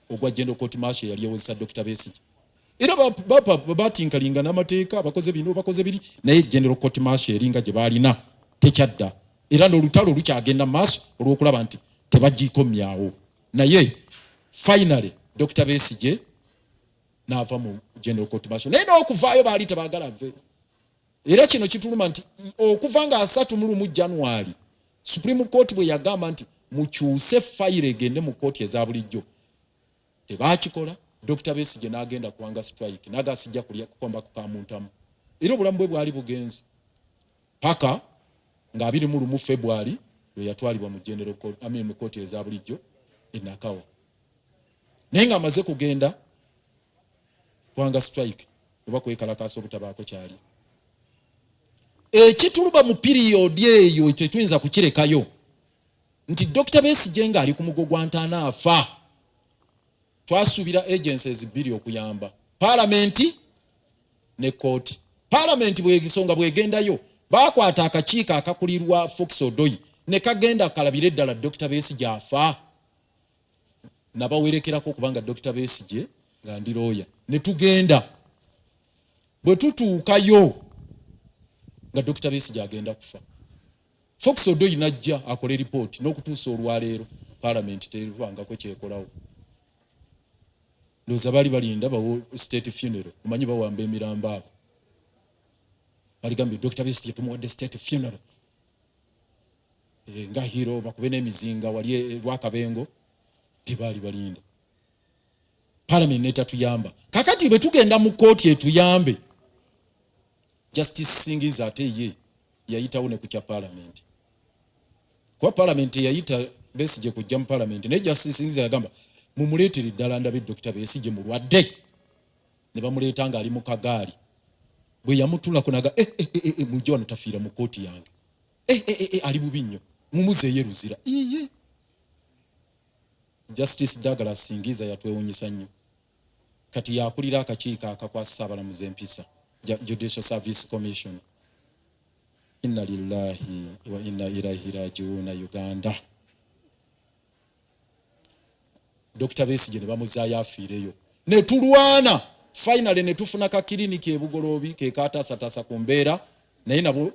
ogwa General Court Martial yali yawozesa Dr. Besigye. Era batinkalinga n'amateeka bakoze bino bakoze biri naye General Court Martial eringa gye baalina tekyadda. Era n'olutalo lukyagenda maaso olw'okulaba nti tebagikomyawo. Naye finally Dr. Besigye n'ava mu General Court Martial. Naye n'okuvaayo baali tebaagala ave. Era kino kituluma nti okuva nga 31 January Supreme Court bwe yagamba nti mukyuse fayiro egende mu kooti eza bulijjo tebaakikola. Dr. Besigye n'agenda kuwanga strike n'agasijja kulya kukomba ku kamuntamu. Era obulamu bwe bwali bugenzi paka nga 21 February lwe yatwalibwa mu General Court mu kooti eza bulijjo e Nakawa. Naye nga amaze kugenda kuwanga strike oba kwekalakaasa obutabaako kyali. Ekituluba mu period eyo tetuyinza kukirekayo nti Dr. Besigye nga ali ku mugo gwa ntaana afa. Twasuubira agencies bbiri okuyamba Parliament ne Court. Parliament bw'egisonga bw'egendayo baakwata akakiiko akakulirwa Fox Odoi ne kagenda kalabire ddala Dr. Besigye afa. Nabawerekerako kubanga Dr. Besigye nga ndi lawyer ne tugenda. Bwe tutuukayo nga Dr. Besigye agenda kufa. Fox Odoi najja akole report n'okutuusa olwaleero Parliament terwangako kyekolawo. Loza bali balinda bawo state funeral omanyi bawamba emirambo abo. Baligambye Dr. Besigye tumuwadde state funeral. Nga hero bakube n'emizinga wali Lwakabengo tebali balinda. Parliament netatuyamba. Kakati bwe tugenda mu kooti etuyambe Justice Singiza ate ye yayitawo ne kukya Parliament. Kwa Parliament yayita Besigye kujja mu Parliament ne Justice Singiza yagamba mumuleetere ddala ndabe Dr. Besigye mulwadde. Ne bamuleeta nga ali mu kagaali. Bwe yamutulako naga mujje wano tafiira mu kooti yange. Ali bubi nnyo mumuzeeyo ruzira. Justice Douglas Singiza yatwewunyisa nnyo. Kati yakulira akakiiko akakwasa Ssaabalamuzi empisa Judicial Service Commission. Inna lillahi wa inna ilaihi raji'un Uganda. Dr. Besigye ne bamuzaayo afiireyo. Ne tulwana finally ne tufuna ka klinik e Bugoloobi ke kaataasataasa ku mbeera naye nabo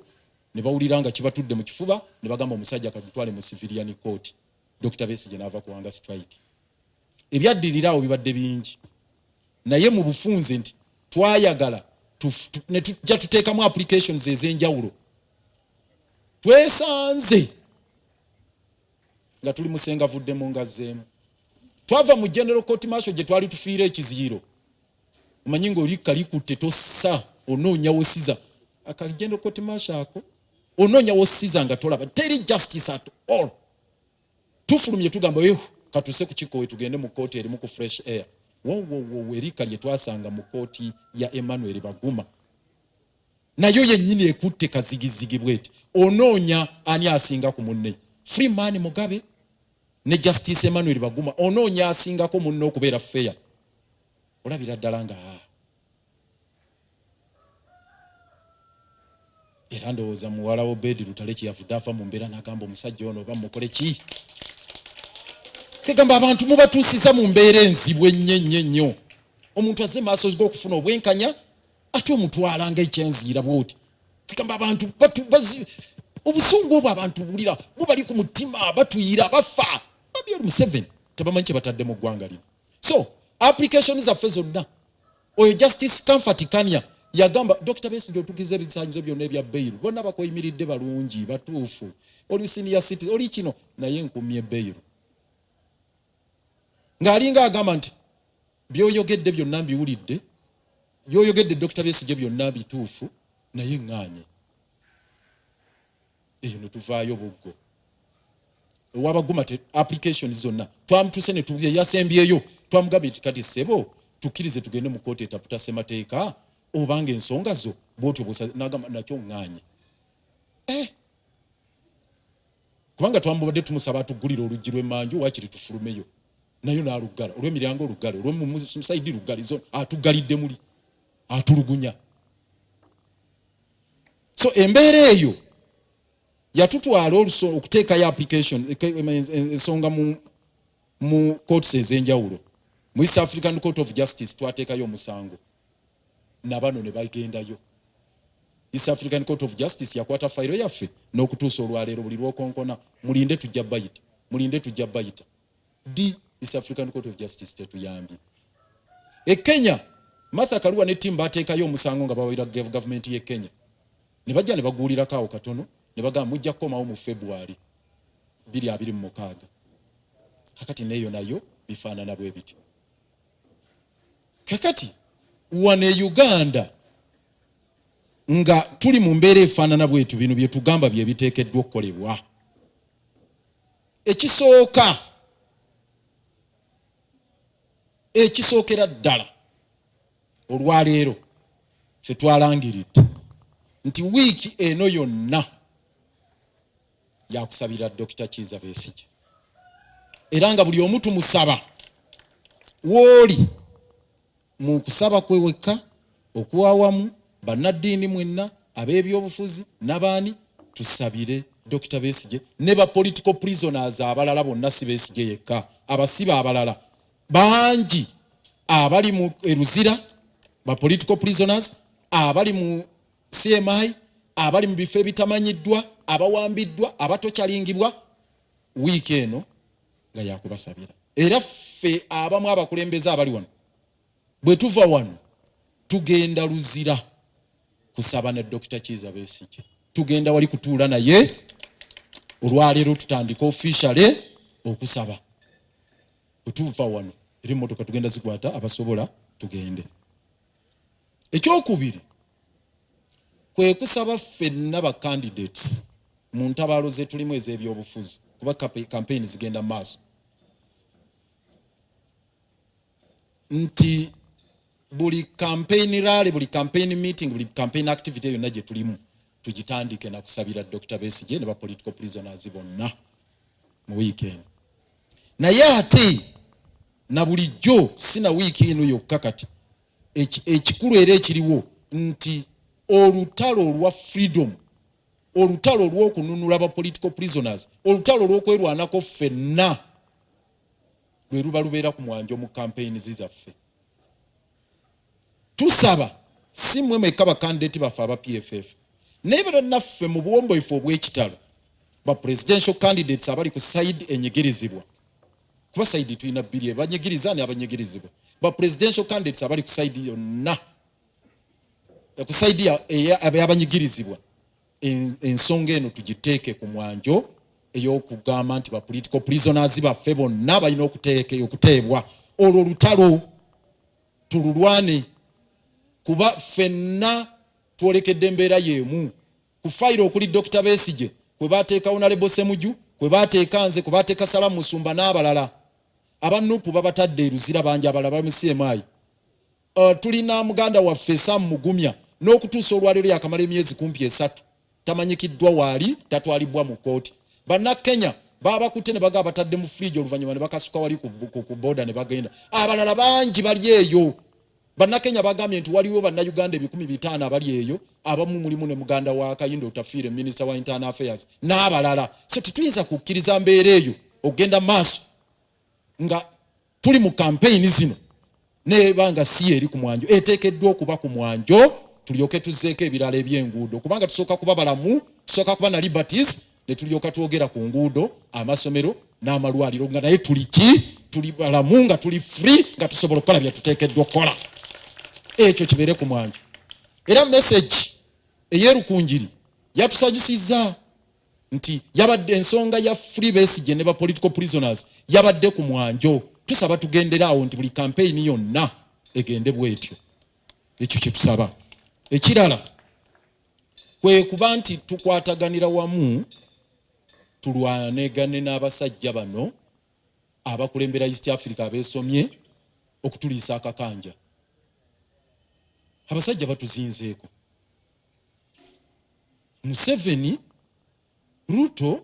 ne bawulira nga kibatudde mu kifuba ne bagamba omusajja katutwale mu civilian court. Dr. Besigye n'ava kuwanga strike. Ebyaddirirawo bibadde bingi naye mu bufunze nti twayagala ne tujja tuteekamu applications ez'enjawulo. Twesanze nga tuli musengavuddemu ngazzeemu. Twava mu General Court Martial gye twali tufiira ekiziiro. Omanyi ng'oli kalikutte tossa onoonya wosiza. Aka General Court Martial ako onoonya wosiza nga tolaba. Teri justice at all. Tufulumye tugamba katuse ku kikowe tugende mu kooti erimu ku fresh air. Wo erika lye twasanga mu kooti ya Emmanuel Baguma. Nayo yennyini ekutte kazigizigi bweti. Onoonya ani asinga ku munne. Freeman Mugabe ne Justice Emmanuel Baguma onoonya asingako munne okubeera fair. Olabira ddala nga era ndowooza muwala wo Bedi Lutale kyeyavudde afa mu mbeera n'agamba omusajja ono oba mukole ki. Kegamba abantu mubatuusiza mu mbeera enzibu ennyo. Omuntu azze maaso g'okufuna obwenkanya ate omutwala ng'ekyenziira bw'oti. Kegamba abantu obusungu obwo abantu bulira bubali ku mutima batuyira bafa. Babyeri Museveni tebamanyi kye batadde mu ggwanga lino. So application zaffe zonna oyo Justice Comfort Kanya yagamba Dr. Besigye otukiza ebisaanyizo byonna ebya bairu bonna bakoyimiridde balungi batuufu oli senior citizen oli kino naye nkumye bairu ng'alinga agamba nti byoyogedde byonna mbiwulidde byoyogedde Dr. Besigye byonna bituufu naye ŋŋaanye eyo ne tuvaayo buggo ewabaguma application zonna twamutuuse ne yasembyeyo twamugambye kati ssebo tukkirize tugende mu kooti etaputa ssemateeka obanga ensonga zo bwotyo nagamba nakyo ŋŋaanye kubanga twamubadde tumusaba atuggulira oluggi lw'emmanju wakiri tufulumeyo nayo n'aluggala olw'emiryango oluggale olw'omusaidi luggale zo atuggalidde muli atulugunya. So embeera eyo yatutwala okuteekayo application ensonga mu courts ez'enjawulo mu East African Court of Justice twateekayo omusango nabano ne bagendayo. East African Court of Justice yakwata fayiro yaffe n'okutuusa olwaleero buli lwokonkona mulinde tujja bayita di East African Court of Justice tetuyambye. Kenya Martha Karua ne timu bateekayo omusango nga bawira government ye Kenya ne bajja ne baguulirako awo katono ne bagamba mujja kukomawo mu February 2026 kakati neyo nayo bifaanana bwe bityo. Kakati wane Uganda nga tuli mu mbeera efaanana bwetu bino bye tugamba bye biteekeddwa okukolebwa. Ekisookera ddala olwaleero ffe twalangiridde nti wiiki eno yonna yakusabira Dr. Kizza Besigye era nga buli omu tumusaba wooli mu kusaba kwe wekka okuwawamu bannaddiini mwenna ab'ebyobufuzi n'abaani tusabire Dr. Besigye ne ba political prisoners abalala bonna si Besigye yekka abasiba abalala bangi abali mu Eruzira ba political prisoners abali mu CMI abali mu bifo ebitamanyiddwa abawambiddwa abatokyalingibwa wiiki eno nga yakubasabira. Era ffe abamu abakulembeze abali wano bwe tuva wano tugenda Luzira kusaba ne Dr. Kizza Besigye tugenda wali kutuula naye olwaleero tutandika officially okusaba tuva wano eri mmotoka tugenda zikwata abasobola tugende. Ekyokubiri kwe kusaba ffenna ba candidates mu ntabaalo ze tulimu ez'ebyobufuzi kuba campaign zigenda maaso nti buli campaign rally buli campaign meeting buli campaign activity yonna gye tulimu tugitandike na kusabira Dr. Besigye ne ba political prisoners bonna mu weekend. Naye ate na bulijjo sina wiiki eno yokka kati ekikulu era ekiriwo nti olutalo olwa freedom olutalo olw'okununula ba political prisoners olutalo olw'okwerwanako ffenna lwe luba lubeera ku mwanjo mu campaign zaffe. Tusaba si mmwe mwekka ba candidate baffe aba PFF naye bera naffe mu buwomboefu obw'ekitalo ba presidential candidates abali ku side enyigirizibwa kuba side tulina bbiri abanyigiriza ne abanyigirizibwa ba presidential candidates abali ku side yonna ku side abanyigirizibwa ensonga eno tugiteeke ku mwanjo ey'okugamba nti ba political prisoners baffe bonna balina okuteebwa olwo lutalo tululwane kuba ffenna twolekedde embeera y'emu ku fayiro okuli Dr. Besigye kwe bateeka Honorable Semuju kwe bateeka nze kwe bateeka Salamu Musumba n'abalala abanupu babatadde Eruzira bangi abalala bali mu CMI. Tulina muganda waffe Sam Mugumya n'okutuusa olwaleero yakamala emyezi kumpi 3 tamanyikiddwa waali tatwalibwa mu kooti. Bannakenya babakutte ne baga batadde mu fridge oluvannyuma ne bakasuka wali ku boda ne bagenda. Abalala bangi bali eyo Bannakenya bagambye nti waliwo bannayuganda 15,000 abali eyo abamu mulimu ne muganda wa Kayindo Otafiire Minister wa Internal Affairs n'abalala. So tetuyinza kukkiriza mbeera eyo okugenda maaso nga tuli mu campaign zino nebanga si eri ku mwanjo eteekeddwa okuba ku mwanjo tulyoke tuzzeeko ebirala eby'enguudo kubanga tusooka kuba balamu tusooka kuba na liberties ne tulyoka twogera ku nguudo amasomero n'amalwaliro nga naye tuli balamu nga tuli free nga tusobola okukola bye tuteekeddwa okukola. Ekyo kibeere ku mwanjo. Era message eyerukunjiri yatusanyusizza nti yabadde ensonga ya Free Besigye ne ba political prisoners yabadde ku mwanjo. Tusaba tugenderaawo nti buli campaign yonna egende bwetyo. Ekyo kye tusaba. Ekirala kwe kuba nti tukwataganira wamu tulwanegane n'abasajja bano abakulembera East Africa abeesomye okutuliisa akakanja. Abasajja batuzinzeeko. Museveni, Ruto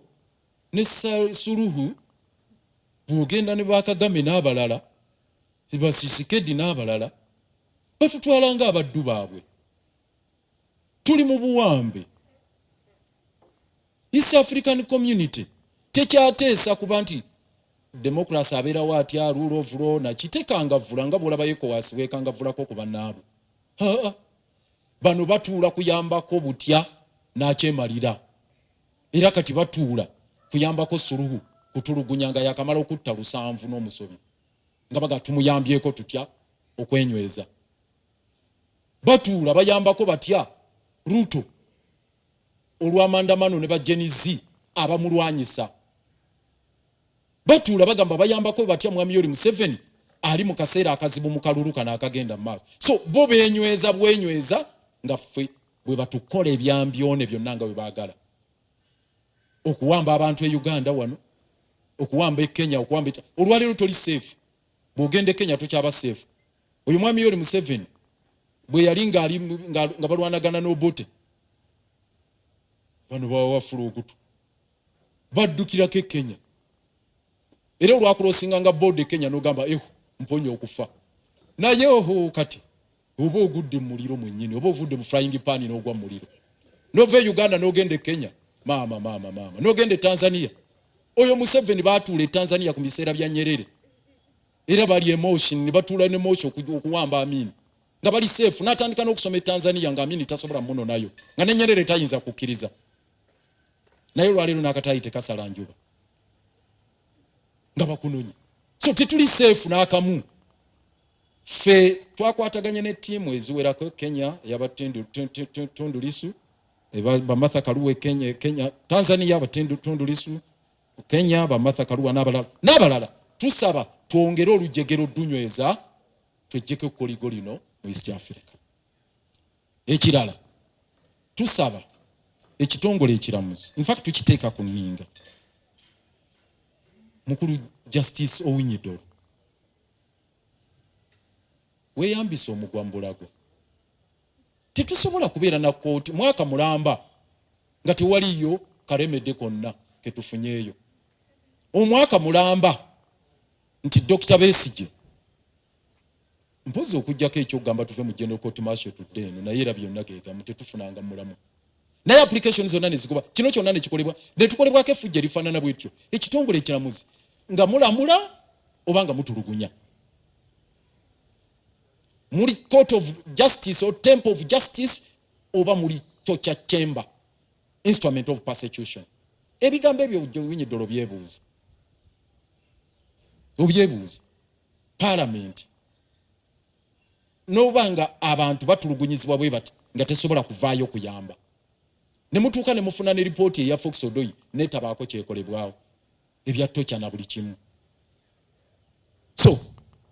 ne Suluhu bwogenda ne Bakagame n'abalala Basisikedi n'abalala batutwala nga abaddu baabwe. Tuli mu buwambe. East African Community tekyateesa kuba nti democracy abeerawo atya rule of law nakitekangavula nga bw'olaba ECOWAS weekangavulako ku bannaabwe. Bano batuula kuyambako butya n'akyemalira. Era kati batuula kuyambako Suluhu kutulugunya nga yakamala okutta 7 n'omusobi. Nga baga tumuyambyeko tutya okwenyweza. Batuula bayambako batya Ruto olw'amandamano ne bajenizi abamulwanyisa. Batuula bagamba bayambako batya Mwami Yoweri Museveni ali mu kaseera akazibu mu kalulu kana akagenda maaso. So bo beenyweza bwenyweza nga ffe bwe batukola ebyambyone byonna nga bwe baagala. Okuwamba abantu e Uganda wano, okuwamba e Kenya, okuwamba olwaleero toli safe. Bw'ogenda e Kenya tokyaba safe. Oyo Mwami Yoweri Museveni bwe yali nga balwanagana n'Obote bano bawafula okutu baddukirako e Kenya. Era olwakulosinga nga board e Kenya n'ogamba mponya okufa. Naye kati oba ogudde mu muliro mwennyini oba ovudde mu flying pan n'ogwa mu muliro. Nova e Uganda n'ogenda e Kenya mama. N'ogenda e Tanzania. Oyo Museveni baatuula e Tanzania ku biseera bya Nyerere. Era bali emotion ne batuula ne emotion okuwamba Amin. Nga bali safe n'atandika n'okusoma e Tanzania nga Amin tasobola muno nayo. Nga ne Nyerere tayinza kukkiriza. Naye olwaleero n'akataayi tekasala njuba. Nga bakunonyi. So tetuli safe n'akamu. Ffe twakwataganye ne ttiimu eziwerako Kenya y'abatundu Lissu, ba Martha Karua Kenya, Tanzania abatundu Lissu, Kenya ba Martha Karua n'abalala. Tusaba twongere olujegero dunyweza twejjeko koligo lino mu East Africa. Ekirala tusaba ekitongole ekiramuzi. In fact tukiteeka ku nninga. Mukulu Justice Owinyi-Dollo weeyambisa omugwambulago. Tetusobola kubeera na kooti mwaka mulamba nga tewaliyo karemedde konna ketufunyeeyo. Omwaka mulamba nti Dr. Besigye mpozi okujjako ekyogamba tuve mu General Court Martial tudde eno naye era byonna geegamu tetufunanga mulamu. Naye application zonna ne zikuba kino kyonna ne kikolebwa ne tukolebwako effujja lifaanana bwetyo. Ekitongole ekiramuzi nga mulamula oba nga mutulugunya. Muri court of justice or temple of justice oba muri torture chamber, instrument of persecution. Ebigambo ebyo Owinyi-Dollo byebuuza. Obyebuuza. Parliament. Nobanga abantu batulugunyizibwa bwe bati nga tesobola kuvaayo kuyamba. Ne mutuuka ne mufuna ne report eya Fox Odoi netabaako kyekolebwawo. Ebya torture na buli kimu. So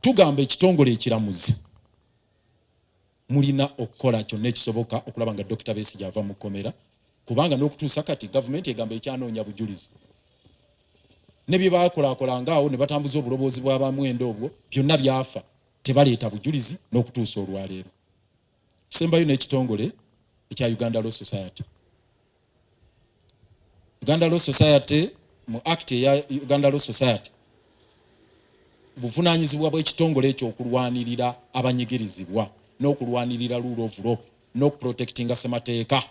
tugamba ekitongole ekiramuzi mulina okukola kyonna ekisoboka okulaba nga Dr. Besigye ava mu kkomera kubanga n'okutuusa kati gavumenti egamba ekyanoonya bujulizi. Ne bye baakolakolanga awo ne batambuza obuloboozi bw'abamwenda obwo byonna byafa tebaleeta bujulizi n'okutuusa olwaleero. Tusembayo n'ekitongole ekya Uganda Law Society. Uganda Law Society mu act ya Uganda Law Society buvunaanyizibwa bw'ekitongole ekyo okulwanirira abanyigirizibwa n'okulwanirira rule of law n'okuprotectinga ssemateeka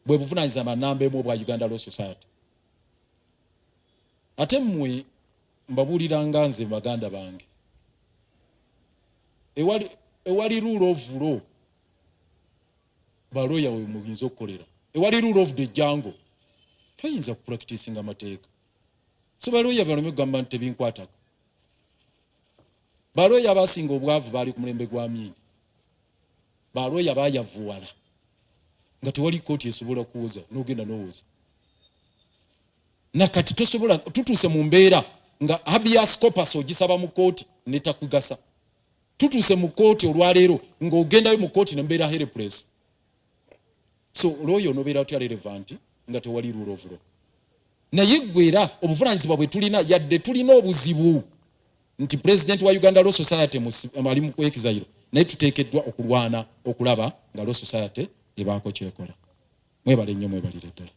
bwe buvunaanyizibwa namba emu bwa Uganda Law Society. Ate mmwe mbabuulira nga nze baganda bange ewali rule of law balooya we muyinza okukolera, ewali rule of the jungle toyinza kupracticinga amateeka. So balooya balome kugamba nti tebinkwatako. Balooya abasinga obwavu baali ku mulembe gwa Amin, balooya baayavuwala nga tewali kooti esobola kuwoza n'ogenda n'owoza. Nakati tosobola tutuuse mu mbeera nga habeas corpus ogisaba mu kooti netakugasa. Tutuuse mu kooti olwaleero ng'ogendayo mu kooti nembeera helpless. So olwoyo onobeera otya relevant nga tewali rule of law. Naye ggwe era obuvunaanyizibwa bwe tulina yadde tulina obuzibu nti President wa Uganda Law Society ali mu kwekizayiro, naye tuteekeddwa okulwana okulaba nga Law Society ebaako kyekola. Mwebale nnyo, mwebalire ddala.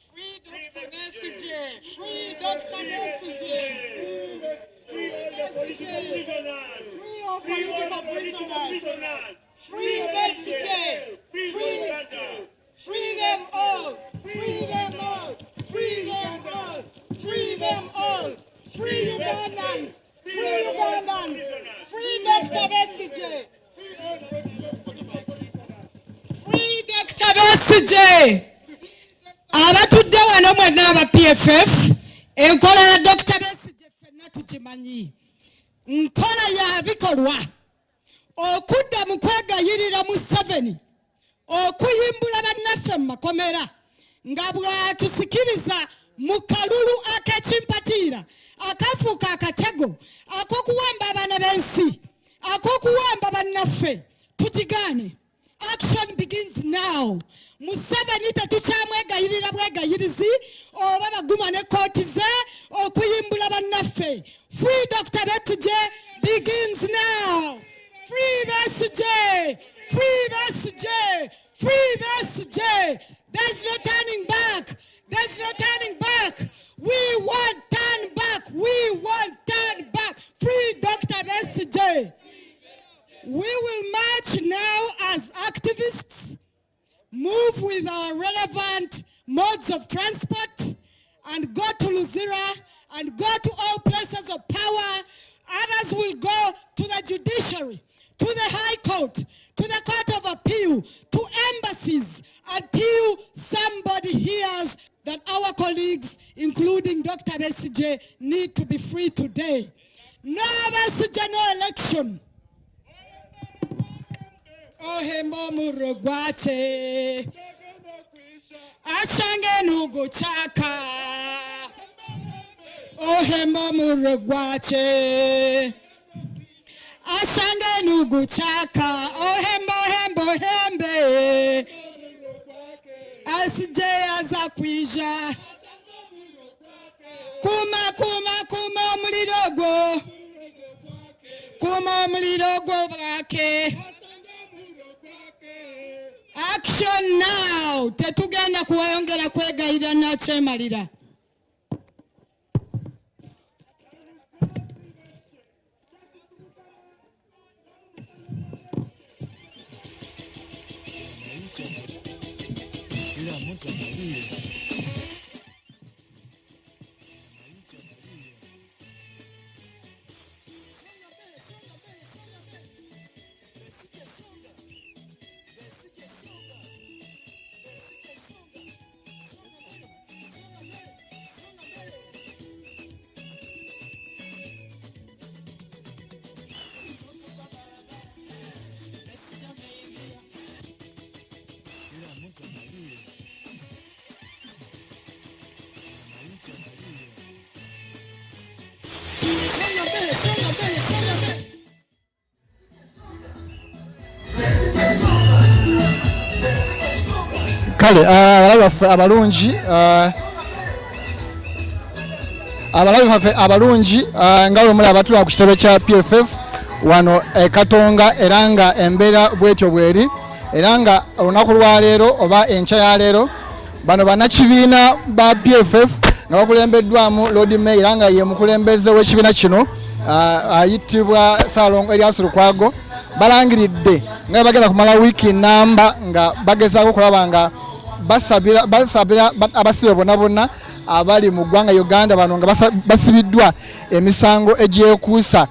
Free Dr. Besigye. Free all political prisoners. Free Besigye. Free them all. Free them all. Free them all. Free them all. Free Ugandans. Free Ugandans. Free Dr. Besigye. Free Dr. Besigye. Abatudde wano mwenna aba PFF enkola ya Dr. Besigye ffenna tukimanyi. Nkola ya bikolwa okudda mu kwegayirira mu 7 okuyimbula bannaffe mu makomera nga bwatusikiriza mu kalulu ak'ekimpatiira akafuuka akatego ak'okuwamba abaana b'ensi ak'okuwamba bannaffe. Tukigaane. Action begins now. Museveni tetukyamwegayirira bwegayirizi oba baguma ne kooti ze okuyimbula bannaffe. Free Dr. Besigye begins now. Free Besigye. Free Besigye. Free Besigye. There's no turning back. There's no turning back. We want turn back. We want turn back. Free Dr. Besigye. We will march now as activists, move with our relevant modes of transport, and go to Luzira and go to all places of power. Others will go to the judiciary, to the High Court, to the Court of Appeal, to embassies, until somebody hears that our colleagues, including Dr. Besigye, need to be free today. No Besigye, no election. Ohembo murugwache ashange nugu chaka. Ohembo murugwache ashange nugu chaka. Ohembo hembe asije aza kwija kuma mulirogo bwake. Action now. Tetugenda kuwayongera kwegayira na kyemalira. Kale abalungi abalungi nga bwe mulaba tuli ku kitebe kya PFF wano Katonga era nga embeera bwetyo bweri era nga olunaku lwa leero oba enkya ya leero bano bannakibiina ba PFF nga bakulembeddwamu Lord Mayor nga ye mukulembeze w'ekibiina kino ayitibwa Salongo Elias Lukwago balangiridde nga bagenda kumala wiiki namba nga bagezaako okulaba nga basabira abasibe bonna abali mu ggwanga Uganda bano nga basibiddwa emisango egyekuusa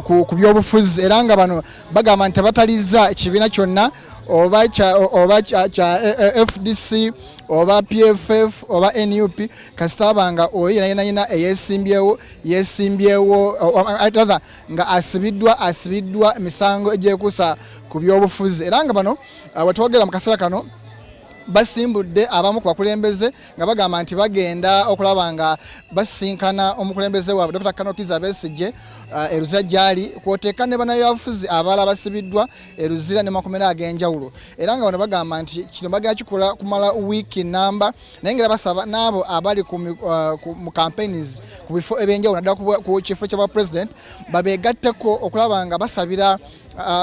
ku byobufuzi era nga bano bagamba nti batalizza ekibiina kyonna oba kya FDC oba PFF oba NUP kasitaba nga oyo yina yesimbyewo nga asibiddwa emisango egyekuusa ku byobufuzi era nga bano wetwogera mu kaseera kano basimbudde abamu ku bakulembeze nga bagamba nti bagenda okulaba nga basinkana omukulembeze waabwe Dr. Kizza Besigye eruzira gyali kwoteeka ne bannabyabufuzi abalala basibiddwa eruzira ne makomera ag'enjawulo era nga bano bagamba nti kino bagenda kikola kumala wiiki namba naye nga basaba n'abo abali mu campaigns ku bifo ebyenjawulo naddala ku kifo ky'aba president babeegatteko okulaba nga basabira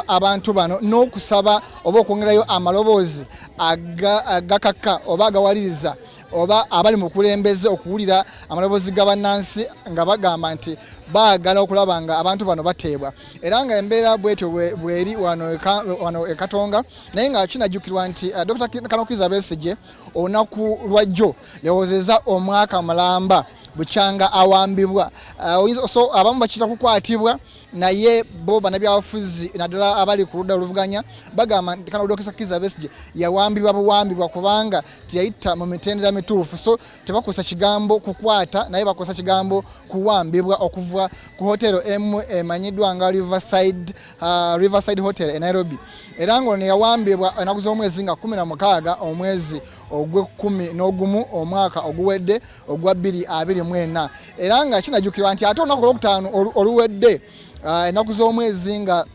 abantu bano n'okusaba oba okwongerayo amaloboozi agakaka oba agawaliriza oba abali mu kulembeze okuwulira amaloboozi g'abannansi nga bagamba nti baagala okulaba nga abantu bano bateebwa era nga embeera bwetyo bweri wano e Katonga naye nga kinajjukirwa nti Dr. Kizza Besigye olunaku lwajjo lowozeza omwaka mulamba bukyanga awambibwa so abamu bakita kukwatibwa naye bo bannabyabufuzi naddala abali ku ludda oluvuganya bagamba nti Dr. Kizza Besigye yawambibwa kubanga tiyayita mu mitendera mituufu so tebakozesa kigambo kukwata naye bakozesa kigambo kuwambibwa okuva ku hotelo emu emanyiddwa nga Riverside Hotel e Nairobi era nga ono yawambibwa ennaku z'omwezi nga 16 omwezi ogw'Ekkumi omwaka oguwedde ogwa 2024 era nga kinajjukirwa nti ate olunaku olwokutaano oluwedde ennaku z'omwezi nga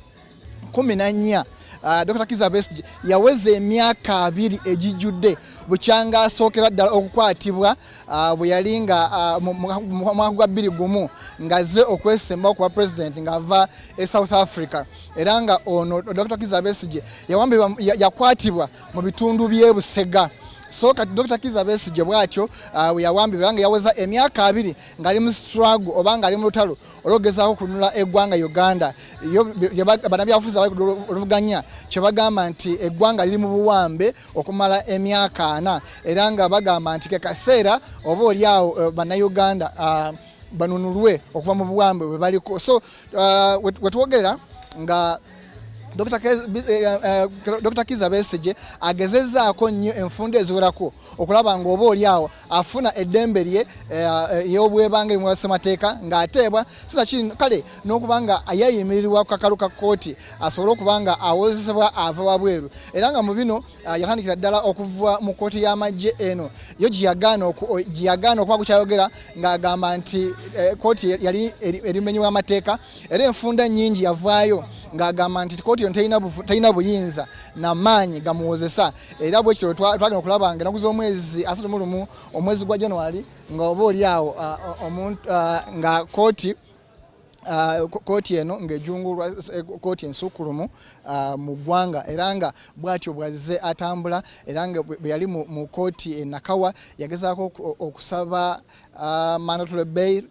14 Dr. Kizza Besigye yaweza emyaka 2 egijjudde bukyanga asookera ddala okukwatibwa bwe yali nga mu mwaka gwa 2021 ng'azze okwesemba okuba president ng'ava e South Africa era nga ono Dr. Kizza Besigye yakwatibwa mu bitundu by'e Busega so kati Dr. Kizza Besigye bwatyo yawambibwa nga yaweza emyaka 2 ng'ali mu struggle oba ng'ali mu lutalo olwogezaako kununula eggwanga Uganda bannabyabufuzi abali ku oluvuganya kye bagamba nti eggwanga liri mu buwambe okumala emyaka 4 era nga bagamba nti ke kaseera oba oliawo bannayuganda banunulwe okuva mu buwambe bwe baliko so wetwogerera nga Dr. Kizza Besigye agezezzaako nnyo enfunda eziwerako okulaba nga oba oliawo afuna eddembe lye ey'obwebange mu basemateeka ng'ateebwa sinakiri kale n'okuba nga yayimirirwa ku kakalu ka kkooti asobole okuba nga awozesebwa ava wabweru era nga mu bino yatandikira ddala okuva mu kkooti y'amagye eno yo giyagaana okuba kukyayogera ng'agamba nti kkooti yali erimenyebwa amateeka era enfunda nnyingi yavaayo ng'agamba nti kkooti eno terina buyinza n'amaanyi gamuwozesa era bwe kityo twagenda okulaba nga ennaku z'omwezi 31 omwezi gwa January nga oba oliawo nga kkooti eno ng'ejungulwa kkooti ensukkulumu mu ggwanga era nga bw'atyo bwazze atambula era nga bwe yali mu kkooti e Nakawa yagezaako okusaba mandatory bail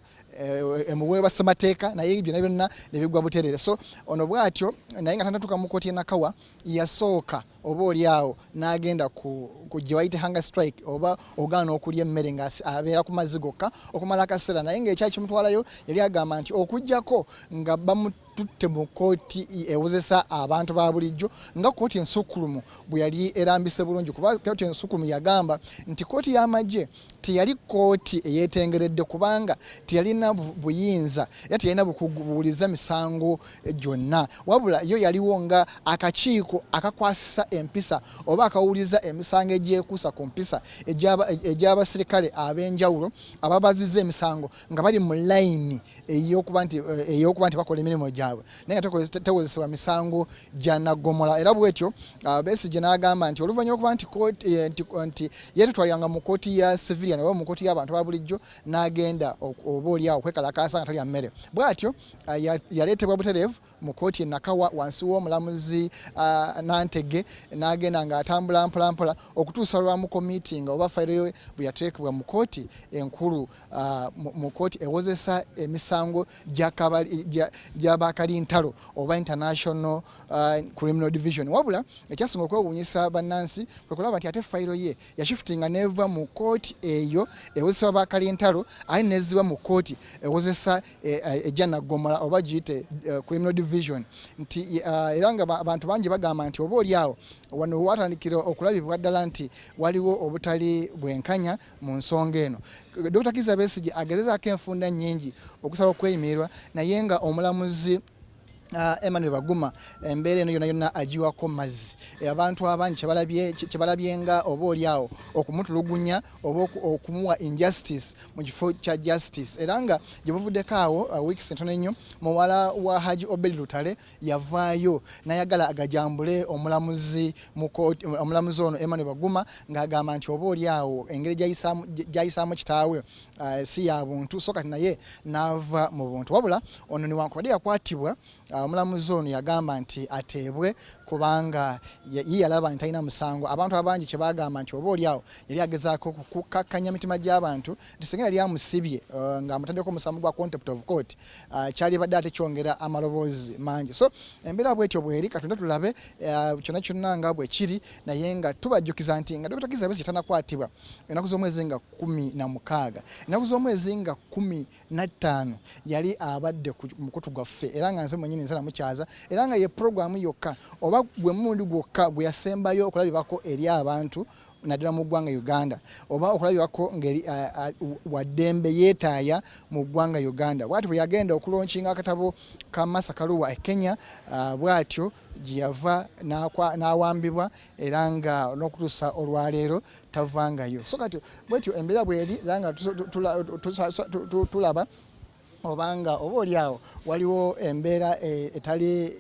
emuweebwa ssemateeka naye byonna byonna ne bigwa butereere so ono bw'atyo naye nga tandatuuka mu kkooti e Nakawa yasooka oba oliawo n'agenda ku gye bayita hunger strike oba ogaana okulya emmere ng'abeera ku mazzi gokka okumala akaseera naye ng'ekyali kimutwalayo yali agamba nti okuggyako nga tutte mu kkooti ewozesa abantu ba bulijjo nga kkooti ensukkulumu bwe yali erambise bulungi kuba kkooti ensukkulumu yagamba nti kkooti y'amagye teyali kkooti eyeetengeredde kubanga teyalina buyinza era teyalina bukubuuliza misango gyonna wabula yo yaliwo nga akakiiko akakwasisa empisa oba akawuliza emisango egyekuusa ku mpisa egy'abasirikale ab'enjawulo ababazizza emisango nga bali mu layini ey'okuba nti bakola emirimu gyabwe yaabwe naye tekozesebwa misango gya naggomola era bwetyo Besigye n'agamba nti oluvannyuma okuba nti yeetutwaliranga mu kooti ya civilian oba mu kooti y'abantu ba bulijjo n'agenda oba oliawo okwekalakaasa nga talya mmere bw'atyo yaleetebwa butereevu mu kooti e Nakawa wansi w'omulamuzi Nantege n'agenda ng'atambula mpolampola okutuusa lwamu committee nga oba fayiro ye bwe yateekebwa mu kooti enkulu mu kooti ewozesa emisango gy'abakalintalo oba international criminal division wabula ekyasinga okwewuunyisa bannansi kwe kulaba nti ate fayiro ye yashifutinga neeva mu kooti eyo ewozesa abakalintalo aye neziba mu kooti ewozesa ejja naggomola oba giyite criminal division nti era nga abantu bangi bagamba nti oba oliawo wano watandikira okulabibwa ddala nti waliwo obutali bwenkanya mu nsonga eno. Dr. Kizza Besigye agezezaako enfunda nnyingi okusaba okweyimirirwa naye nga omulamuzi Emmanuel Baguma embeera eno yonna agiwako mazzi abantu abangi kyebalabye nga oba oliawo okumutulugunya oba okumuwa injustice mu kifo kya justice era nga gye buvuddeko awo weeks entono ennyo muwala wa Haji Obedi Lutale yavaayo n'ayagala agajambule omulamuzi ono Emmanuel Baguma ng'agamba nti oba oliawo engeri gyayisaamu kitaawe si ya buntu so kati naye n'ava mu buntu wabula ono newankubadde yakwatibwa omulamuzi ono yagamba nti ateebwe kubanga yalaba nti talina musango abantu abangi kye bagamba nti oba oliawo yali agezaako kukakkanya mitima gy'abantu nti singa yali amusibye ng'amutandeko omusango gwa contempt of court kyali badde ate kyongera amaloboozi mangi so embeera bwetyo bweri katonda tulabe kyonna kyonna nga bwe kiri naye nga tubajjukiza nti nga Dr. Kizza Besigye tanakwatibwa ennaku z'omwezi nga 16 ennaku z'omwezi nga 15 yali abadde ku mukutu gwaffe era nga nze mwennyini nze namukyaza era nga ye programu yokka oba gwe mulundi gwokka gwe yasembayo okulabibako eri abantu naddala mu ggwanga Uganda oba okulabibako ngeri waddembe yeetaaya mu ggwanga Uganda bw'atyo bwe yagenda okulonkinga akatabo ka Masa Kaluwa e Kenya bw'atyo gye yava n'awambibwa era nga n'okutuusa olwaleero tavangayo so kati bw'etyo embeera bweri era nga tulaba obanga oba oliawo waliwo embeera etali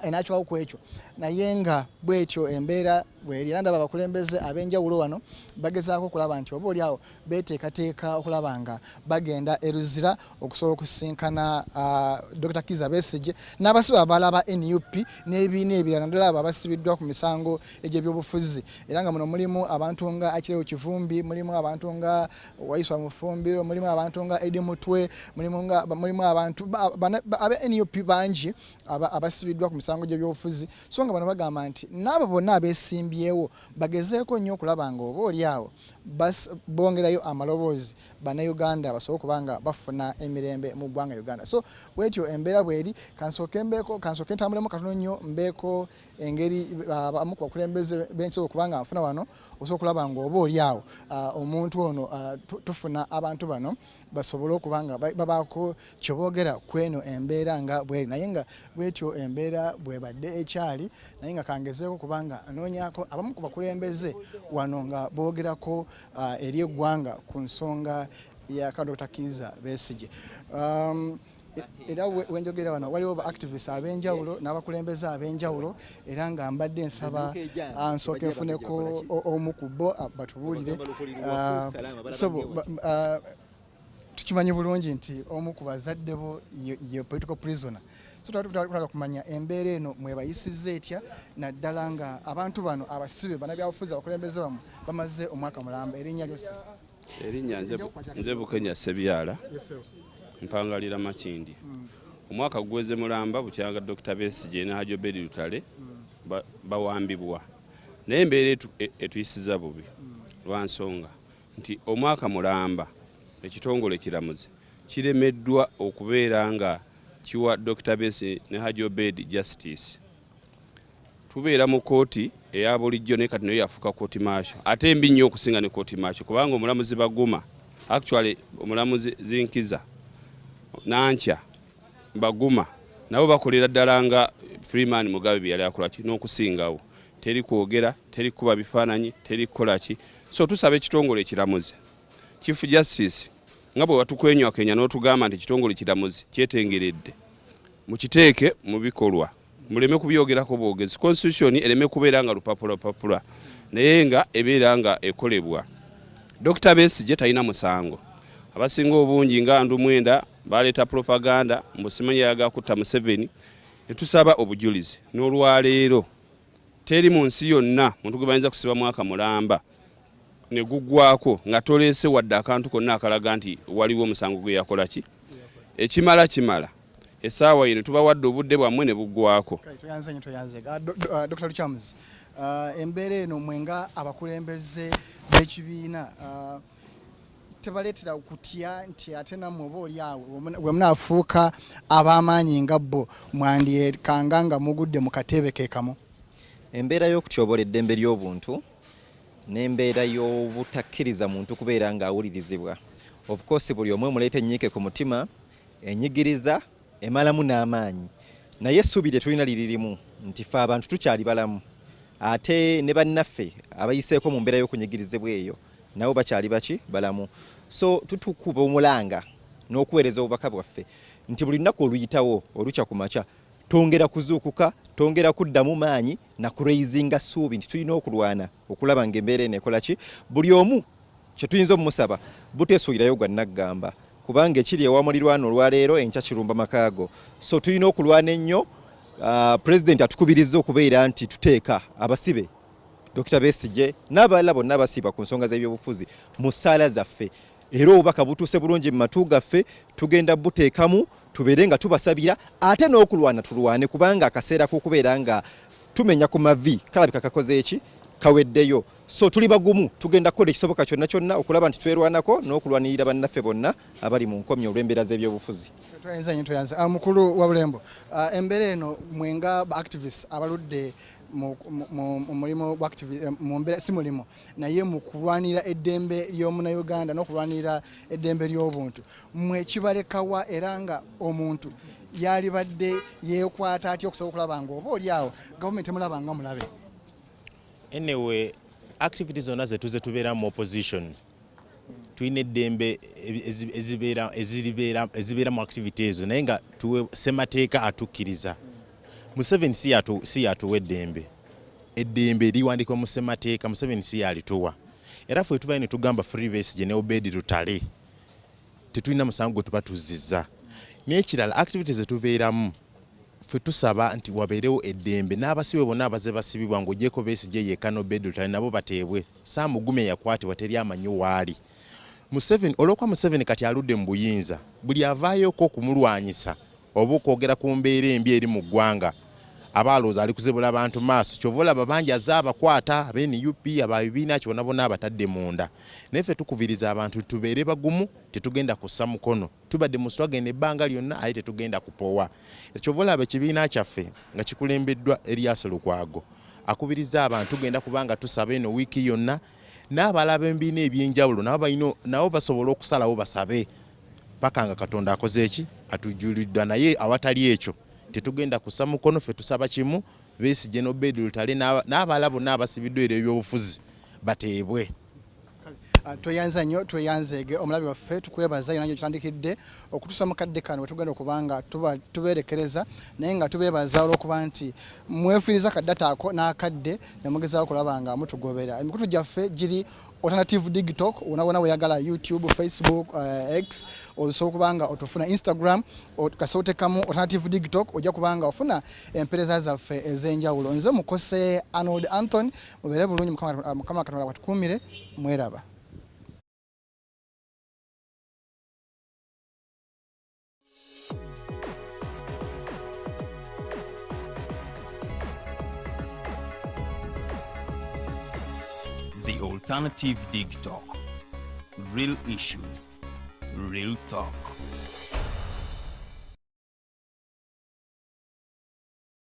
enakyawo ku ekyo naye nga bwetyo embeera bweri era ndaba abakulembeze ab'enjawulo wano bagezaako okulaba nti oba oliawo beteekateeka okulaba nga bagenda eruzira okusobola okusisinkana Dr. Kizza Besigye n'abasibe abalala ba NUP n'ebibiina ebirala naddala abo abasibiddwa ku misango egy'ebyobufuzi era nga muno mulimu abantu nga Akirewo Kivumbi mulimu abantu nga Waiswa Mufumbiro mulimu abantu nga Edi Mutwe mulimu abantu abe NUP bangi abasibiddwa ku misango gy'ebyobufuzi so nga bano bagamba nti n'abo bonna abeesimbyewo bagezeeko nnyo okulaba nga oba oliawo bongerayo amaloboozi bannayuganda basobole okuba nga bafuna emirembe mu ggwanga Uganda so bwetyo embeera bweri kansooke ntambulemu katono nnyo mbeeko engeri abamu ku bakulembeze bensobola okuba nga nfuna wano osobola okulaba nga oba oliawo omuntu ono tufuna abantu bano basobole okuba nga babaako kyeboogera kweno embeera nga bweri naye nga bwetyo embeera bwebadde ekyali naye nga kangezeeko kubanga anoonyako abamu ku bakulembeze wano nga boogerako eri eggwanga ku nsonga ya Dr. Kizza Besigye era wenjogera wano waliwo ba activists ab'enjawulo n'abakulembeze ab'enjawulo era nga mbadde nsaba nsooke nfuneko omu ku bo batubuulire tukimanyi bulungi nti omu ku bazadde bo ye political prisoner so tutaka kumanya embeera eno mwebayisizza etya naddala nga abantu bano abasibe bannabyabufuzi abakulembeze bamu bamaze omwaka mulamba erinnya lyose erinnya nze Bukenya Sebyala mpangalira Makindi omwaka guweze mulamba bukyanga Dr. Besigye ne Haji Obedi Lutale bawambibwa naye embeera etuyisiza bubi lwa nsonga nti omwaka mulamba ekitongole kiramuzi kiremeddwa okubeera nga kiwa Dr. Besigye ne Haji Obedi justice tubeera mu kooti eya bulijjo ne kati nayo yafuuka kooti maasho ate embi nnyo okusinga ne kooti maasho kubanga omulamuzi Baguma actually omulamuzi Zinkiza Nankya Baguma nabo bakolera ddala nga Freeman Mugabe bye yali akola n'okusingawo teri kwogera teri kuba bifaananyi teri kukola ki so tusaba ekitongole ekiramuzi Chief Justice nga bwe watukwenywa Kenya n'otugamba nti ekitongole kiramuzi kyetengeredde mukiteeke mu bikolwa muleme kubyogerako bwogezi constitution ereme kubeera nga lupapula naye nga ebeera nga ekolebwa. Dr. Besigye talina musango. Abasinga obungi nga ndumwenda baleeta propaganda mbusimanyi yaga kutta Museveni netusaba obujulizi n'olwaleero teri mu nsi yonna muntu gwe bayinza kusiba mwaka mulamba ne guggwako nga toleese wadde akantu konna akalaga nti waliwo omusango gwe yakola ki ekimala essaawa yino tubawadde obudde bwammwe ne buggwako. Toyanze Dr. Luchamuzi, embeera eno mwenga abakulembeze b'ekibiina tebaleetera okutya nti ate nammwe oba oli awo bwe munaafuuka ab'amaanyi nga bo mwandyekanga nga mugudde mu katebe keekamu? Embeera y'okutyobola eddembe ly'obuntu n'embeera y'obutakkiriza muntu kubeera ng'awulirizibwa. Of course buli omwe muleeta ennyiike ku mutima, enyigiriza emalamu n'amaanyi, naye essuubi lye tulina liririmu nti ffe abantu tukyali balamu, ate ne bannaffe abayiseeko mu mbeera y'okunyigirizibwa eyo nabo bakyali baki balamu. So tutukuba omulanga n'okuweereza obubaka bwaffe nti buli lunaku oluyitawo olukya ku makya tongera kuzuukuka, tongera kuddamu maanyi na kuraizinga ssuubi nti tulina okulwana okulaba ng'embeera eno ekola ki. Buli omu kye tuyinza omumusaba buteesuulirayo gwa naggamba kubanga ekiri ewamulirwana olwaleero enkya kirumba makaago. So tulina okulwana ennyo. President atukubiriza okubeera nti tuteeka abasibe Dr. Besigye n'abalala bonna abasiba ku nsonga z'ebyobufuzi mu ssaala zaffe, era obubaka butuuse bulungi mu matu gaffe tugenda buteekamu tubeere nga tubasabira ate n'okulwana tulwane kubanga akaseera k'okubeera nga tumenya ku mavi kalabika kakoze eki kaweddeyo. So tuli bagumu tugenda kukola ekisoboka kyonna okulaba nti twerwanako n'okulwanirira bannaffe bonna abali mu nkomyo olw'embeera z'ebyobufuzi. Toyanze mukulu wa Bulembo, embeera eno mwenga ba activists abaludde mu mulimu mu mbeera si mulimu naye mu kulwanira eddembe ly'omunnauganda n'okulwanira eddembe ly'obuntu, mwe kibalekawa era nga omuntu yalibadde yeekwata atya okusobola okulaba nga oba oli awo gavumenti emulaba nga mulabe? Anyway, activities zonna zetuze tubeera mu opposition tulina eddembe ezibeera mu activity ezo naye nga tuwe ssemateeka atukkiriza. Museveni si yatuwa eddembe liwandikwa mu ssemateeka, Museveni si yalituwa. Era ffe tuvayo ne tugamba Free Besigye ne Obedi Lutale tetulina musango gwe tuba tuzizza. N'ekirala activities zetubeeramu ffe tusaba nti wabeerewo eddembe n'abasibe bonna abaze basibibwa ng'ogyeko Besigye yekka n'Obedi Lutale nabo bateebwe. Saamugume yakwatibwa teri amanyi waali. Museveni olw'okuba Museveni kati aludde mu buyinza buli avaayoko okumulwanyisa oba okwogera ku mbeera embi eri mu ggwanga abalowooza ali kuzibula abantu maaso kyova olaba bangi azze abakwata ab'NUP ababibiina kyonna bonna abatadde munda. Naye ffe tukubiriza abantu tubeere bagumu tetugenda kussa mukono tubadde mu struggle ebbanga lyonna aye tetugenda kupoowa. Kyova olaba ekibiina kyaffe nga kikulembeddwa Erias Lukwago akubiriza abantu tugenda kubanga tusaba eno wiiki yonna n'abalaba embiina ebyenjawulo nabo basobola okusalawo basabe paka nga Katonda akoze eki atujjuliddwa. Naye awatali ekyo tetugenda kussa mukono. Ffe tusaba kimu Besigye n'Obedi Lutale n'abalala bonna abasibiddwa ebyobufuzi bateebwe. Tweyanza nnyo tweyanzeege omulabi waffe tukwebaza yonna gye tutandikidde okutuusa mu kadde kano we tugenda okubanga tubeerekereza naye nga tubeebaza olw'okuba nti mwefiiriza kaddata ako n'akadde ne mugezaako okulaba nga mutugobera. Emikutu gyaffe giri Alternative Digital wona weyagala YouTube, Facebook, X osobola kubanga otufuna Instagram kasootekamu Alternative Digital ojja kubanga ofuna empeereza zaffe ez'enjawulo. Nze mukose Arnold Anthony mubeere bulungi Mukama Katonda batukuumire mweraba. The Alternative Digital. Real issues, real talk.